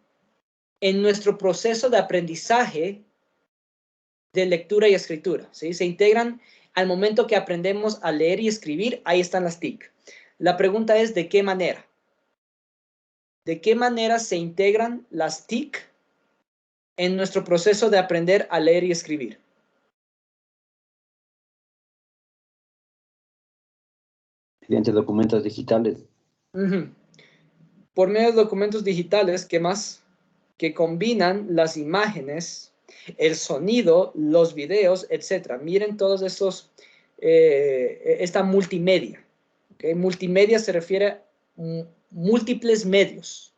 en nuestro proceso de aprendizaje de lectura y escritura, ¿sí? Se integran al momento que aprendemos a leer y escribir, ahí están las TIC. La pregunta es, ¿de qué manera? ¿De qué manera se integran las TIC en nuestro proceso de aprender a leer y escribir? Mediante documentos digitales. Por medio de documentos digitales, ¿qué más? Que combinan las imágenes, el sonido, los videos, etc. Miren todos esos, esta multimedia. ¿Okay? Multimedia se refiere a múltiples medios.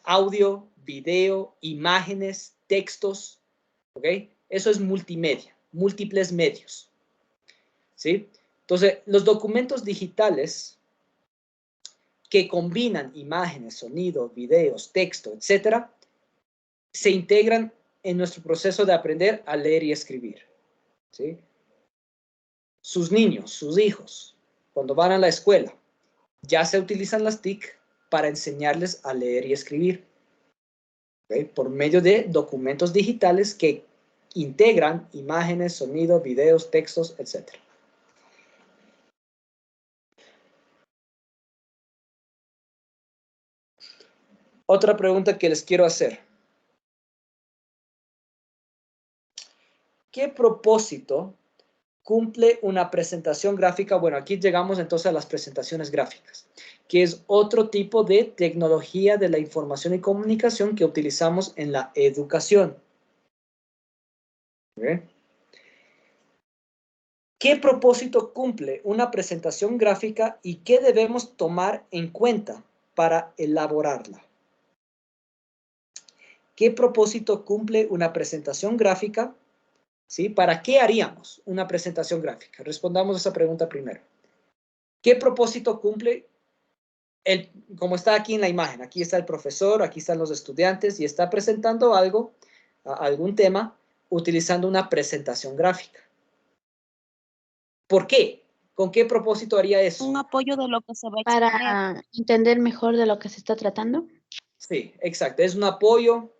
Audio, video, imágenes, textos. ¿Ok? Eso es multimedia, múltiples medios. ¿Sí? Entonces, los documentos digitales que combinan imágenes, sonido, videos, texto, etcétera, se integran en nuestro proceso de aprender a leer y escribir. ¿Sí? Sus niños, sus hijos, cuando van a la escuela, ya se utilizan las TIC para enseñarles a leer y escribir. ¿Okay? Por medio de documentos digitales que integran imágenes, sonido, videos, textos, etcétera. Otra pregunta que les quiero hacer. ¿Qué propósito cumple una presentación gráfica? Bueno, aquí llegamos entonces a las presentaciones gráficas, que es otro tipo de tecnología de la información y comunicación que utilizamos en la educación. ¿Okay? ¿Qué propósito cumple una presentación gráfica y qué debemos tomar en cuenta para elaborarla? ¿Qué propósito cumple una presentación gráfica? ¿Sí? ¿Para qué haríamos una presentación gráfica? Respondamos esa pregunta primero. ¿Qué propósito cumple como está aquí en la imagen? Aquí está el profesor, aquí están los estudiantes y está presentando algo, algún tema, utilizando una presentación gráfica. ¿Por qué? ¿Con qué propósito haría eso? Un apoyo de lo que se va a exponer. Para entender mejor de lo que se está tratando. Sí, exacto. Es un apoyo,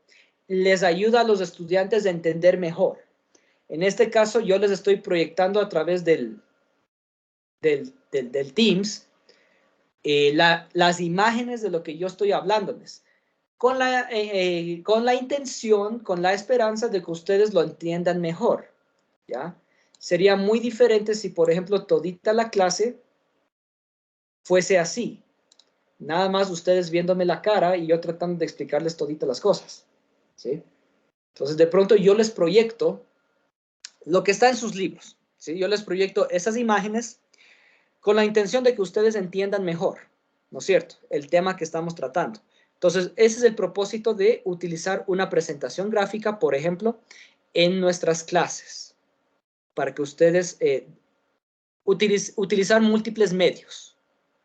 les ayuda a los estudiantes a entender mejor. En este caso, yo les estoy proyectando a través del Teams las imágenes de lo que yo estoy hablándoles, con la intención, con la esperanza de que ustedes lo entiendan mejor, ¿ya? Sería muy diferente si, por ejemplo, todita la clase fuese así. Nada más ustedes viéndome la cara y yo tratando de explicarles toditas las cosas, ¿sí? Entonces, de pronto yo les proyecto lo que está en sus libros, ¿sí? Yo les proyecto esas imágenes con la intención de que ustedes entiendan mejor, ¿no es cierto?, el tema que estamos tratando. Entonces, ese es el propósito de utilizar una presentación gráfica, por ejemplo, en nuestras clases, para que ustedes utilizar múltiples medios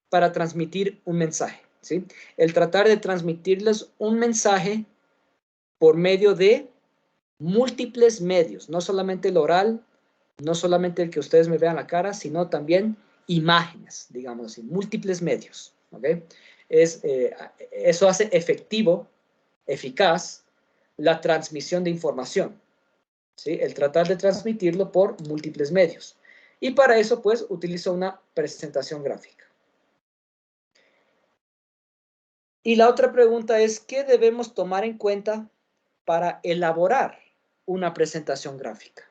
para transmitir un mensaje, ¿sí? El tratar de transmitirles un mensaje por medio de múltiples medios, no solamente el oral, no solamente el que ustedes me vean la cara, sino también imágenes, digamos así, múltiples medios, ¿ok? Eso hace efectivo, eficaz, la transmisión de información, ¿sí? El tratar de transmitirlo por múltiples medios. Y para eso, pues, utilizo una presentación gráfica. Y la otra pregunta es, ¿qué debemos tomar en cuenta para elaborar una presentación gráfica?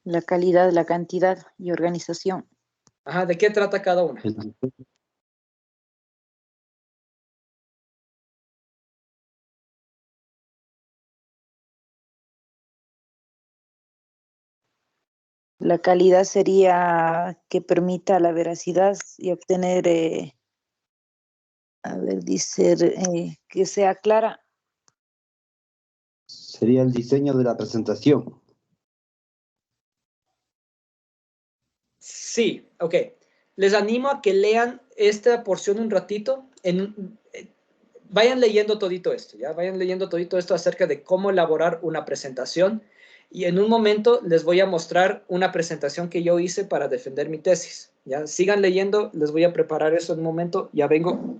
La calidad, la cantidad y organización. Ajá, ¿de qué trata cada una? La calidad sería que permita la veracidad y obtener, dice, que sea clara. Sería el diseño de la presentación. Sí, ok. Les animo a que lean esta porción un ratito. Vayan leyendo todito esto, ¿ya? Vayan leyendo todito esto acerca de cómo elaborar una presentación. Y en un momento les voy a mostrar una presentación que yo hice para defender mi tesis, ¿ya? Sigan leyendo, les voy a preparar eso en un momento. Ya vengo.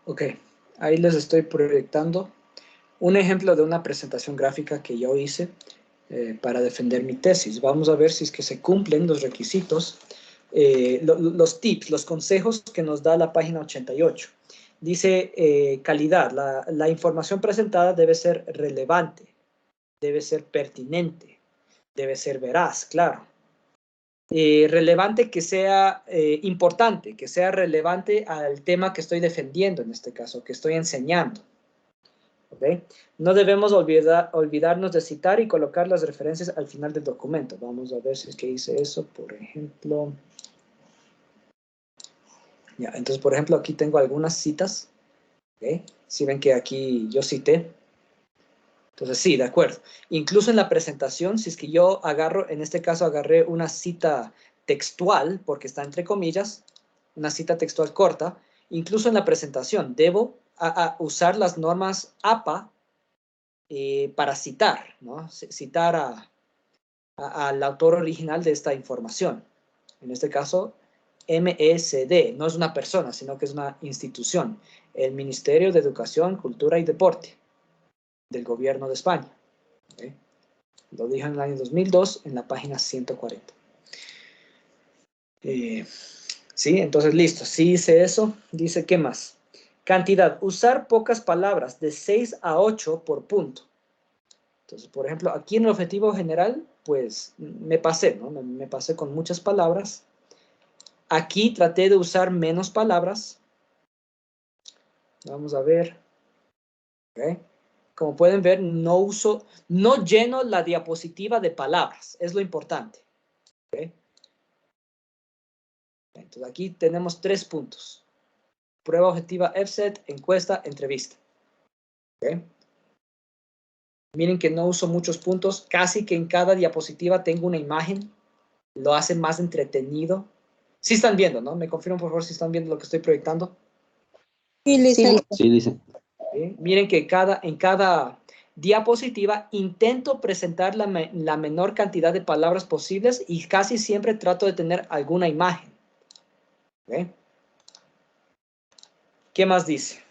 Ok, ahí les estoy proyectando un ejemplo de una presentación gráfica que yo hice para defender mi tesis. Vamos a ver si es que se cumplen los requisitos, los tips, los consejos que nos da la página 88. Dice calidad, la información presentada debe ser relevante, debe ser pertinente, debe ser veraz, claro. Relevante que sea importante, que sea relevante al tema que estoy defendiendo en este caso, que estoy enseñando. ¿Okay? No debemos olvidarnos de citar y colocar las referencias al final del documento. Vamos a ver si es que hice eso, por ejemplo. Ya, entonces, por ejemplo, aquí tengo algunas citas. ¿Okay? Si ven que aquí yo cité. Entonces, sí, de acuerdo. Incluso en la presentación, si es que yo agarro, en este caso agarré una cita textual, porque está entre comillas, una cita textual corta, incluso en la presentación debo usar las normas APA para citar, ¿no? Citar al autor original de esta información. En este caso, MESD, no es una persona, sino que es una institución, el Ministerio de Educación, Cultura y Deporte del Gobierno de España. ¿Okay? Lo dije en el año 2002 en la página 140. Sí, entonces listo. Sí hice eso. Dice, ¿qué más? Cantidad. Usar pocas palabras, de 6 a 8 por punto. Entonces, por ejemplo, aquí en el objetivo general, pues me pasé, ¿no? Me pasé con muchas palabras. Aquí traté de usar menos palabras. Vamos a ver. ¿Okay? Como pueden ver, no lleno la diapositiva de palabras. Es lo importante. ¿Okay? Entonces, aquí tenemos 3 puntos. Prueba objetiva EFSET, encuesta, entrevista. ¿Okay? Miren que no uso muchos puntos. Casi que en cada diapositiva tengo una imagen. Lo hace más entretenido. Sí están viendo, ¿no? Me confirman, por favor, si están viendo lo que estoy proyectando. Sí, Lisa. Sí, dice. ¿Sí? Miren que en cada diapositiva intento presentar la menor cantidad de palabras posibles y casi siempre trato de tener alguna imagen. ¿Okay? ¿Qué más dice?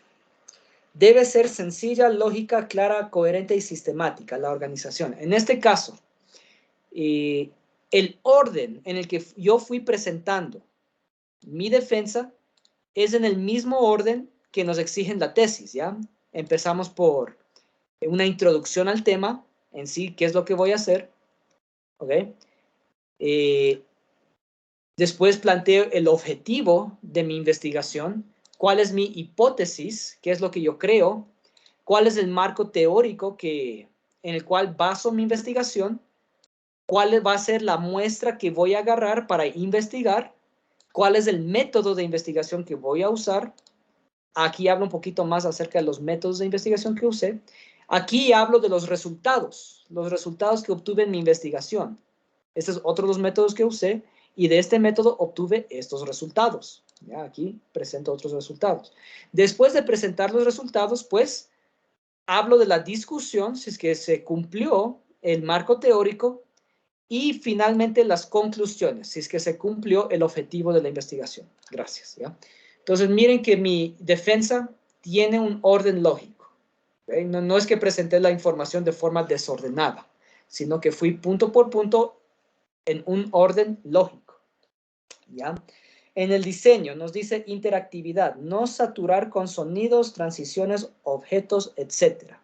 Debe ser sencilla, lógica, clara, coherente y sistemática la organización. En este caso, el orden en el que yo fui presentando mi defensa es en el mismo orden que nos exigen la tesis, ¿ya? Empezamos por una introducción al tema en sí, qué es lo que voy a hacer, ¿ok? Después planteo el objetivo de mi investigación, cuál es mi hipótesis, qué es lo que yo creo, cuál es el marco teórico en el cual baso mi investigación, cuál va a ser la muestra que voy a agarrar para investigar, cuál es el método de investigación que voy a usar. Aquí hablo un poquito más acerca de los métodos de investigación que usé. Aquí hablo de los resultados que obtuve en mi investigación. Este es otro de los métodos que usé y de este método obtuve estos resultados. ¿Ya? Aquí presento otros resultados. Después de presentar los resultados, pues, hablo de la discusión, si es que se cumplió el marco teórico, y finalmente las conclusiones, si es que se cumplió el objetivo de la investigación. Gracias. ¿Ya? Entonces, miren que mi defensa tiene un orden lógico. ¿Okay? No es que presenté la información de forma desordenada, sino que fui punto por punto en un orden lógico. ¿Ya? En el diseño nos dice interactividad, no saturar con sonidos, transiciones, objetos, etc.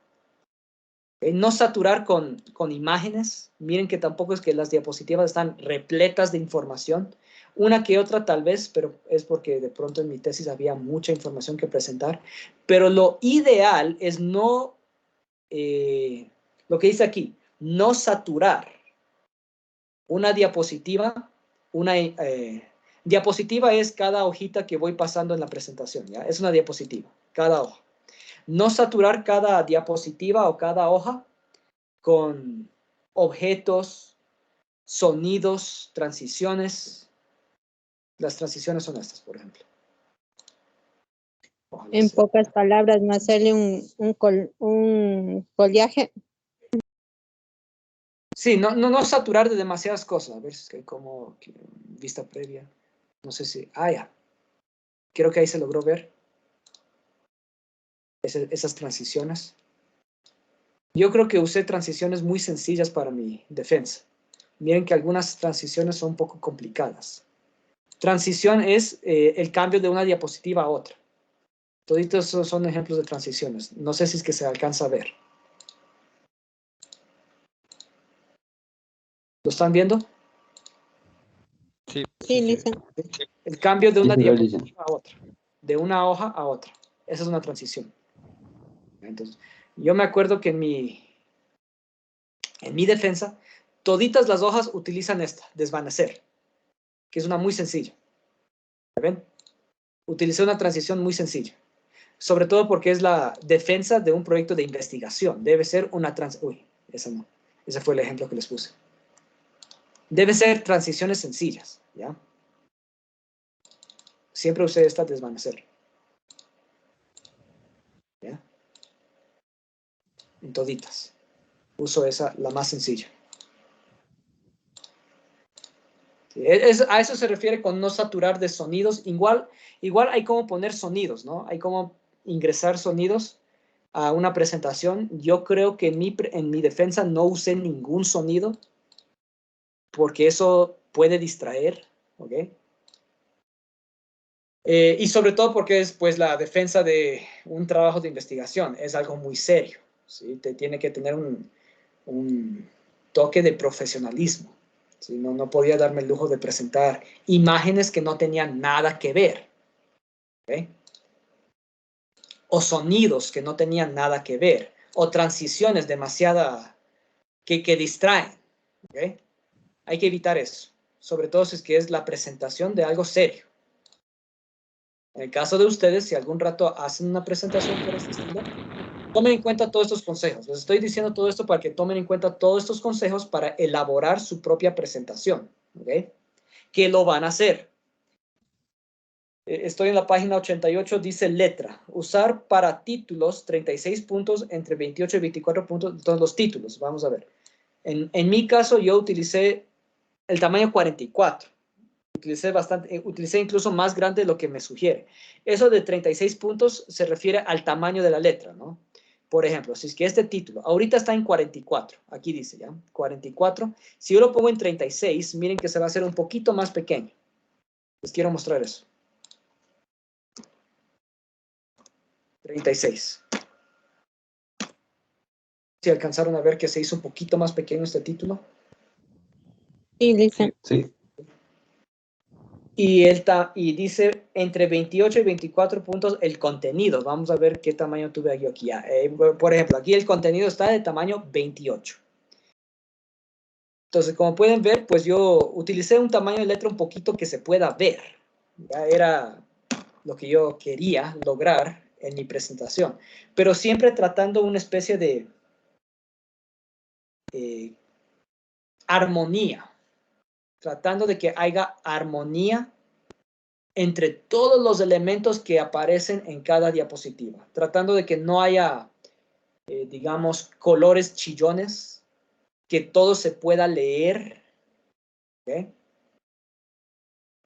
No saturar con imágenes. Miren que tampoco es que las diapositivas están repletas de información. Una que otra tal vez, pero es porque de pronto en mi tesis había mucha información que presentar. Pero lo ideal es no, lo que dice aquí, no saturar una diapositiva. Diapositiva es cada hojita que voy pasando en la presentación, ¿ya? Es una diapositiva, cada hoja. No saturar cada diapositiva o cada hoja con objetos, sonidos, transiciones. Las transiciones son estas, por ejemplo. En pocas palabras, no hacerle un collaje. Sí, no saturar de demasiadas cosas. A ver si es que como vista previa. No sé si... ya. Creo que ahí se logró ver. esas transiciones. Yo creo que usé transiciones muy sencillas para mi defensa. Miren que algunas transiciones son un poco complicadas. Transición es el cambio de una diapositiva a otra. Toditos esos son ejemplos de transiciones. No sé si es que se alcanza a ver. ¿Lo están viendo? Sí. Sí, Lisa. El cambio de una Sí, diapositiva a otra. De una hoja a otra. Esa es una transición. Entonces, yo me acuerdo que en mi defensa, toditas las hojas utilizan esta, desvanecer, que es una muy sencilla. ¿Ven? Utilicé una transición muy sencilla. Sobre todo porque es la defensa de un proyecto de investigación. Debe ser una Uy, esa no. Ese fue el ejemplo que les puse. Debe ser transiciones sencillas, ¿ya? Siempre usé esta desvanecer. ¿Ya? En toditas. Uso esa, la más sencilla. Sí, a eso se refiere con no saturar de sonidos. Igual hay como poner sonidos, ¿no? Hay como ingresar sonidos a una presentación. Yo creo que en mi defensa no usé ningún sonido porque eso puede distraer, ¿ok? Y sobre todo porque es pues la defensa de un trabajo de investigación. Es algo muy serio, ¿sí? Te tiene que tener un toque de profesionalismo. ¿Sí? No podía darme el lujo de presentar imágenes que no tenían nada que ver. ¿Okay? O sonidos que no tenían nada que ver. O transiciones demasiada que distraen. ¿Okay? Hay que evitar eso. Sobre todo si es que es la presentación de algo serio. En el caso de ustedes, si algún rato hacen una presentación por este estilo, tomen en cuenta todos estos consejos. Les estoy diciendo todo esto para que tomen en cuenta todos estos consejos para elaborar su propia presentación. ¿Okay? ¿Qué lo van a hacer? Estoy en la página 88, dice letra. Usar para títulos 36 puntos entre 28 y 24 puntos todos los títulos. Vamos a ver. En mi caso, yo utilicé el tamaño 44. Utilicé incluso más grande de lo que me sugiere. Eso de 36 puntos se refiere al tamaño de la letra, ¿no? Por ejemplo, si es que este título ahorita está en 44, aquí dice ya, 44. Si yo lo pongo en 36, miren que se va a hacer un poquito más pequeño. Les quiero mostrar eso. 36. ¿Si alcanzaron a ver que se hizo un poquito más pequeño este título? Sí, Lisa. Sí. Y dice entre 28 y 24 puntos el contenido. Vamos a ver qué tamaño tuve yo aquí. Por ejemplo, aquí el contenido está de tamaño 28. Entonces, como pueden ver, pues yo utilicé un tamaño de letra un poquito que se pueda ver. Ya era lo que yo quería lograr en mi presentación. Pero siempre tratando una especie de armonía. Tratando de que haya armonía entre todos los elementos que aparecen en cada diapositiva. Tratando de que no haya, digamos, colores chillones, que todo se pueda leer. ¿Okay?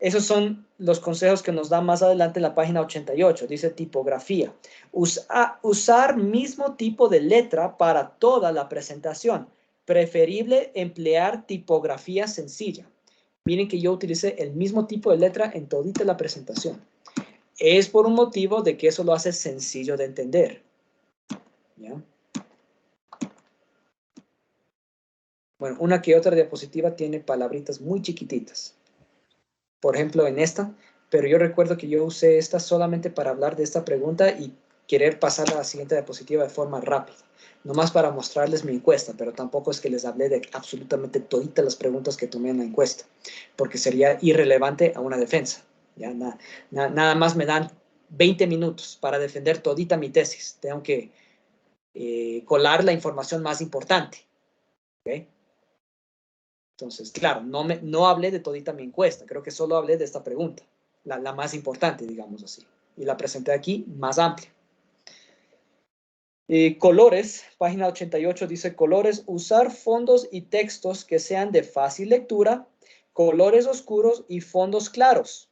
Esos son los consejos que nos da más adelante en la página 88. Dice tipografía. Usar mismo tipo de letra para toda la presentación. Preferible emplear tipografía sencilla. Miren que yo utilicé el mismo tipo de letra en todita la presentación. Es por un motivo de que eso lo hace sencillo de entender. ¿Ya? Bueno, una que otra diapositiva tiene palabritas muy chiquititas. Por ejemplo, en esta, pero yo recuerdo que yo usé esta solamente para hablar de esta pregunta y querer pasar a la siguiente diapositiva de forma rápida. Nomás para mostrarles mi encuesta, pero tampoco es que les hablé de absolutamente toditas las preguntas que tomé en la encuesta, porque sería irrelevante a una defensa. ¿Ya? Nada más me dan 20 minutos para defender todita mi tesis. Tengo que colar la información más importante. ¿Okay? Entonces, claro, no hablé de todita mi encuesta, creo que solo hablé de esta pregunta, la más importante, digamos así. Y la presenté aquí más amplia. Colores, página 88 dice colores, usar fondos y textos que sean de fácil lectura, colores oscuros y fondos claros.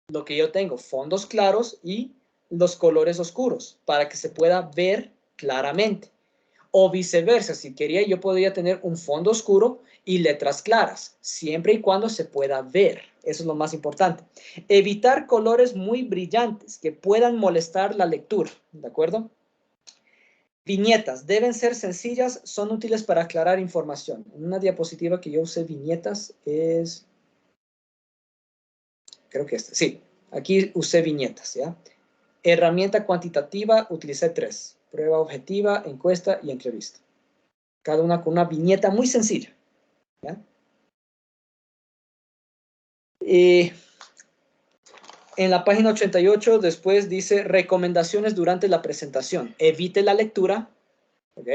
Lo que yo tengo, fondos claros y los colores oscuros para que se pueda ver claramente. O viceversa, si quería, yo podría tener un fondo oscuro y letras claras, siempre y cuando se pueda ver. Eso es lo más importante. Evitar colores muy brillantes que puedan molestar la lectura, ¿de acuerdo? Viñetas deben ser sencillas, son útiles para aclarar información. En una diapositiva que yo usé viñetas es... Creo que esta, sí. Aquí usé viñetas, ¿ya? Herramienta cuantitativa, utilicé 3. Prueba objetiva, encuesta y entrevista. Cada una con una viñeta muy sencilla, ¿ya? En la página 88 después dice recomendaciones durante la presentación. Evite la lectura, ¿ok?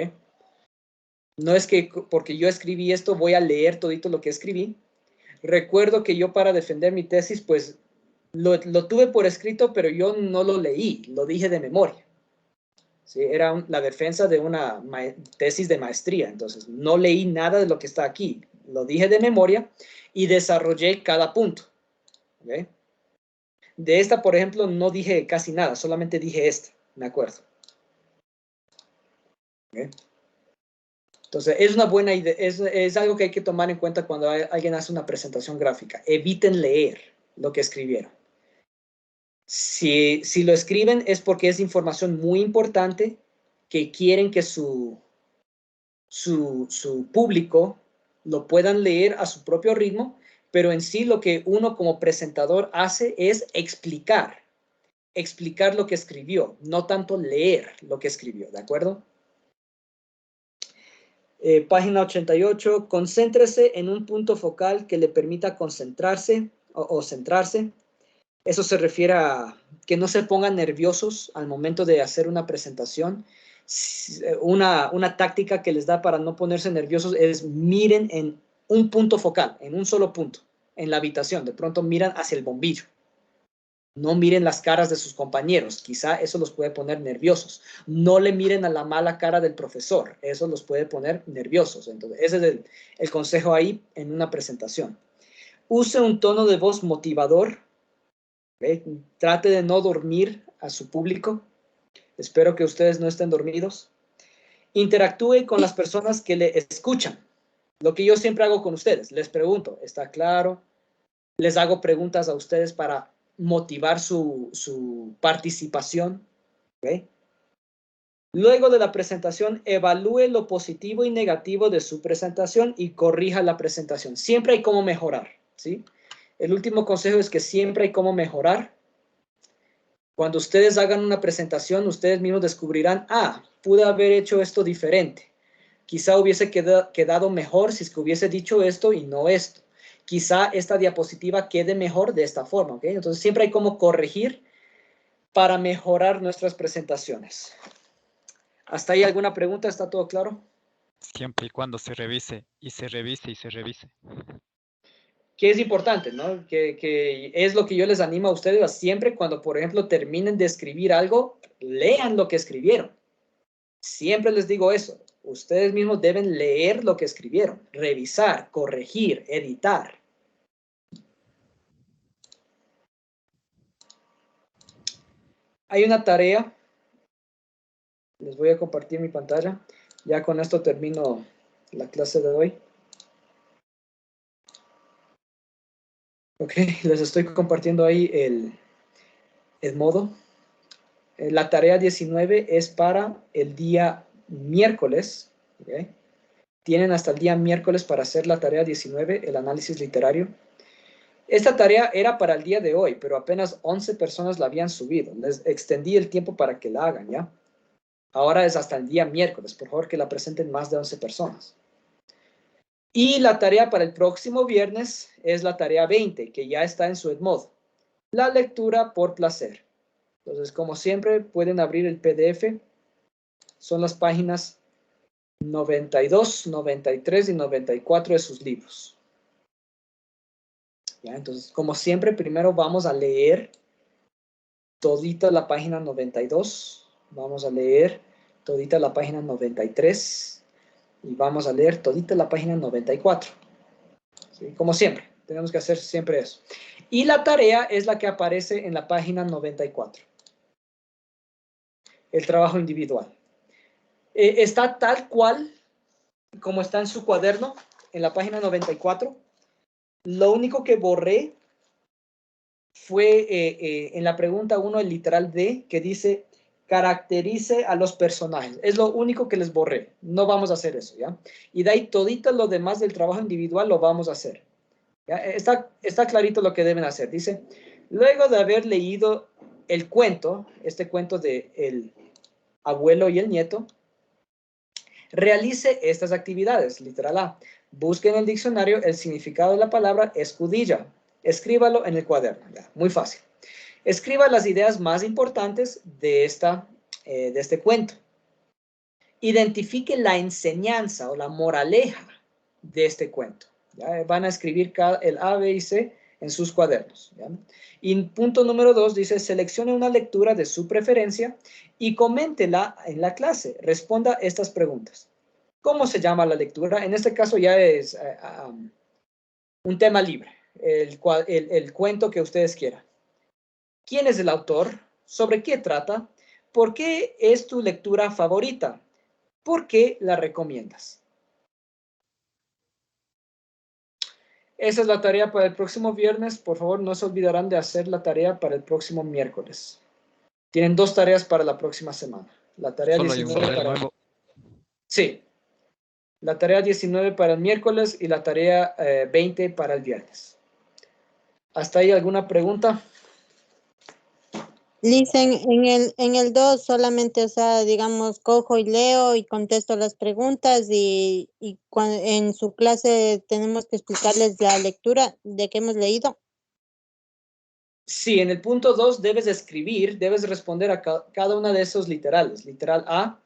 No es que porque yo escribí esto voy a leer todito lo que escribí. Recuerdo que yo para defender mi tesis, pues lo tuve por escrito, pero yo no lo leí, lo dije de memoria. ¿Sí? Era la defensa de una tesis de maestría, entonces no leí nada de lo que está aquí. Lo dije de memoria y desarrollé cada punto. ¿Okay? De esta, por ejemplo, no dije casi nada, solamente dije esta, me acuerdo. ¿Okay? Entonces, es una buena idea, es algo que hay que tomar en cuenta cuando alguien hace una presentación gráfica. Eviten leer lo que escribieron. Si lo escriben es porque es información muy importante que quieren que su público lo puedan leer a su propio ritmo, pero en sí lo que uno como presentador hace es explicar lo que escribió, no tanto leer lo que escribió, ¿de acuerdo? Página 88, concéntrese en un punto focal que le permita concentrarse o centrarse. Eso se refiere a que no se pongan nerviosos al momento de hacer una presentación. Una táctica que les da para no ponerse nerviosos es miren en un punto focal, en un solo punto, en la habitación. De pronto miran hacia el bombillo. No miren las caras de sus compañeros, quizá eso los puede poner nerviosos. No le miren a la mala cara del profesor, eso los puede poner nerviosos. Entonces, ese es el consejo ahí en una presentación. Use un tono de voz motivador. ¿Okay? Trate de no dormir a su público. Espero que ustedes no estén dormidos. Interactúe con las personas que le escuchan. Lo que yo siempre hago con ustedes. Les pregunto, ¿está claro? Les hago preguntas a ustedes para motivar su participación. ¿Okay? Luego de la presentación, evalúe lo positivo y negativo de su presentación y corrija la presentación. Siempre hay cómo mejorar, ¿sí? El último consejo es que siempre hay cómo mejorar. Cuando ustedes hagan una presentación, ustedes mismos descubrirán, pude haber hecho esto diferente. Quizá hubiese quedado mejor si es que hubiese dicho esto y no esto. Quizá esta diapositiva quede mejor de esta forma, ¿ok? Entonces siempre hay cómo corregir para mejorar nuestras presentaciones. ¿Hasta ahí alguna pregunta? ¿Está todo claro? Siempre y cuando se revise, y se revise, y se revise. Que es importante, ¿no? Que es lo que yo les animo a ustedes a siempre cuando, por ejemplo, terminen de escribir algo, lean lo que escribieron. Siempre les digo eso. Ustedes mismos deben leer lo que escribieron, revisar, corregir, editar. Hay una tarea. Les voy a compartir mi pantalla. Ya con esto termino la clase de hoy. Ok, les estoy compartiendo ahí el modo. La tarea 19 es para el día miércoles. ¿Okay? Tienen hasta el día miércoles para hacer la tarea 19, el análisis literario. Esta tarea era para el día de hoy, pero apenas 11 personas la habían subido. Les extendí el tiempo para que la hagan, ¿ya? Ahora es hasta el día miércoles. Por favor, que la presenten más de 11 personas. Y la tarea para el próximo viernes es la tarea 20, que ya está en su Edmodo. La lectura por placer. Entonces, como siempre, pueden abrir el PDF. Son las páginas 92, 93 y 94 de sus libros. ¿Ya? Entonces, como siempre, primero vamos a leer todita la página 92. Vamos a leer todita la página 93. Y vamos a leer todita la página 94. ¿Sí? Como siempre, tenemos que hacer siempre eso. Y la tarea es la que aparece en la página 94. el trabajo individual. Está tal cual como está en su cuaderno, en la página 94. Lo único que borré fue en la pregunta 1 el literal D, que dice caracterice a los personajes. Es lo único que les borré. No vamos a hacer eso, ¿ya? Y de ahí todito lo demás del trabajo individual lo vamos a hacer. ¿Ya? Está clarito lo que deben hacer. Dice, luego de haber leído el cuento, este cuento de el abuelo y el nieto, realice estas actividades. Literal A. Busque en el diccionario el significado de la palabra escudilla. Escríbalo en el cuaderno. Ya, muy fácil. Escriba las ideas más importantes de este cuento. Identifique la enseñanza o la moraleja de este cuento. ¿Ya? Van a escribir el A, B y C en sus cuadernos. ¿Ya? Y punto número 2 dice, seleccione una lectura de su preferencia y coméntela en la clase. Responda estas preguntas. ¿Cómo se llama la lectura? En este caso ya es un tema libre. El cuento que ustedes quieran. ¿Quién es el autor? ¿Sobre qué trata? ¿Por qué es tu lectura favorita? ¿Por qué la recomiendas? Esa es la tarea para el próximo viernes. Por favor, no se olvidarán de hacer la tarea para el próximo miércoles. Tienen 2 tareas para la próxima semana. La tarea Solo hay un 19 nivel para... nuevo. Sí. La tarea 19 para el miércoles y la tarea 20 para el viernes. ¿Hasta ahí alguna pregunta? Dicen en el 2 solamente, o sea, digamos, cojo y leo y contesto las preguntas y en su clase tenemos que explicarles la lectura de que hemos leído. Sí, en el punto 2 debes escribir, debes responder a cada una de esos literales. Literal A,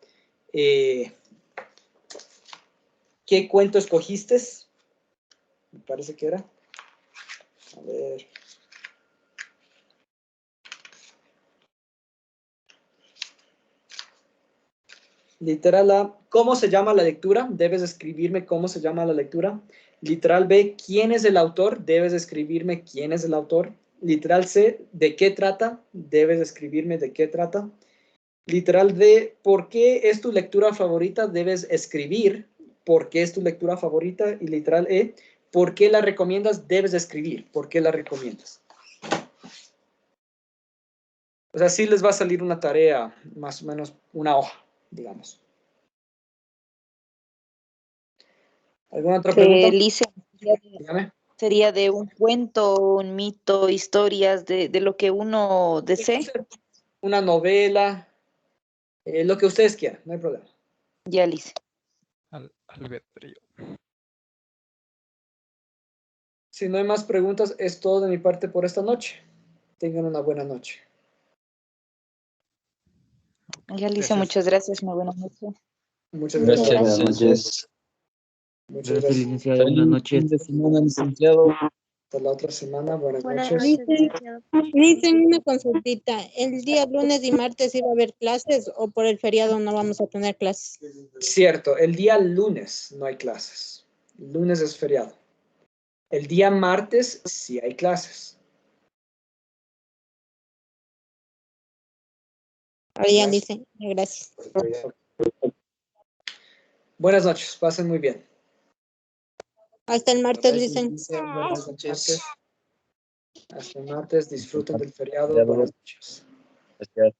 ¿qué cuento escogiste? Me parece que era. A ver. Literal A, ¿cómo se llama la lectura? Debes escribirme cómo se llama la lectura. Literal B, ¿quién es el autor? Debes escribirme quién es el autor. Literal C, ¿de qué trata? Debes escribirme de qué trata. Literal D, ¿por qué es tu lectura favorita? Debes escribir por qué es tu lectura favorita. Y literal E, ¿por qué la recomiendas? Debes escribir por qué la recomiendas. O sea, sí les va a salir una tarea, más o menos una hoja, digamos. ¿Alguna otra pregunta? Lice, Dígame. sería de un cuento, un mito, historias, de lo que uno desee. Una novela, lo que ustedes quieran, no hay problema. Ya, Lice. Albedrío. Si no hay más preguntas, es todo de mi parte por esta noche. Tengan una buena noche. Ya, Lice, Gracias. muchas gracias. Una buena noche. Muchas gracias. Buenas noches. Muchas gracias. Licenciado. Buenas noches. Fin de semana, licenciado. Hasta la otra semana. Buenas Buenas noches. noches, licenciado. Dicen una consultita, ¿el día lunes y martes iba a haber clases o por el feriado no vamos a tener clases? Cierto, el día lunes no hay clases. El lunes es feriado. El día martes sí hay clases. Ahí dicen, gracias. Buenas noches, pasen muy bien. Hasta el martes, dicen. Buenas noches. Hasta el martes, disfruten del feriado. Buenas noches. Gracias.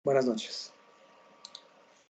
Buenas noches.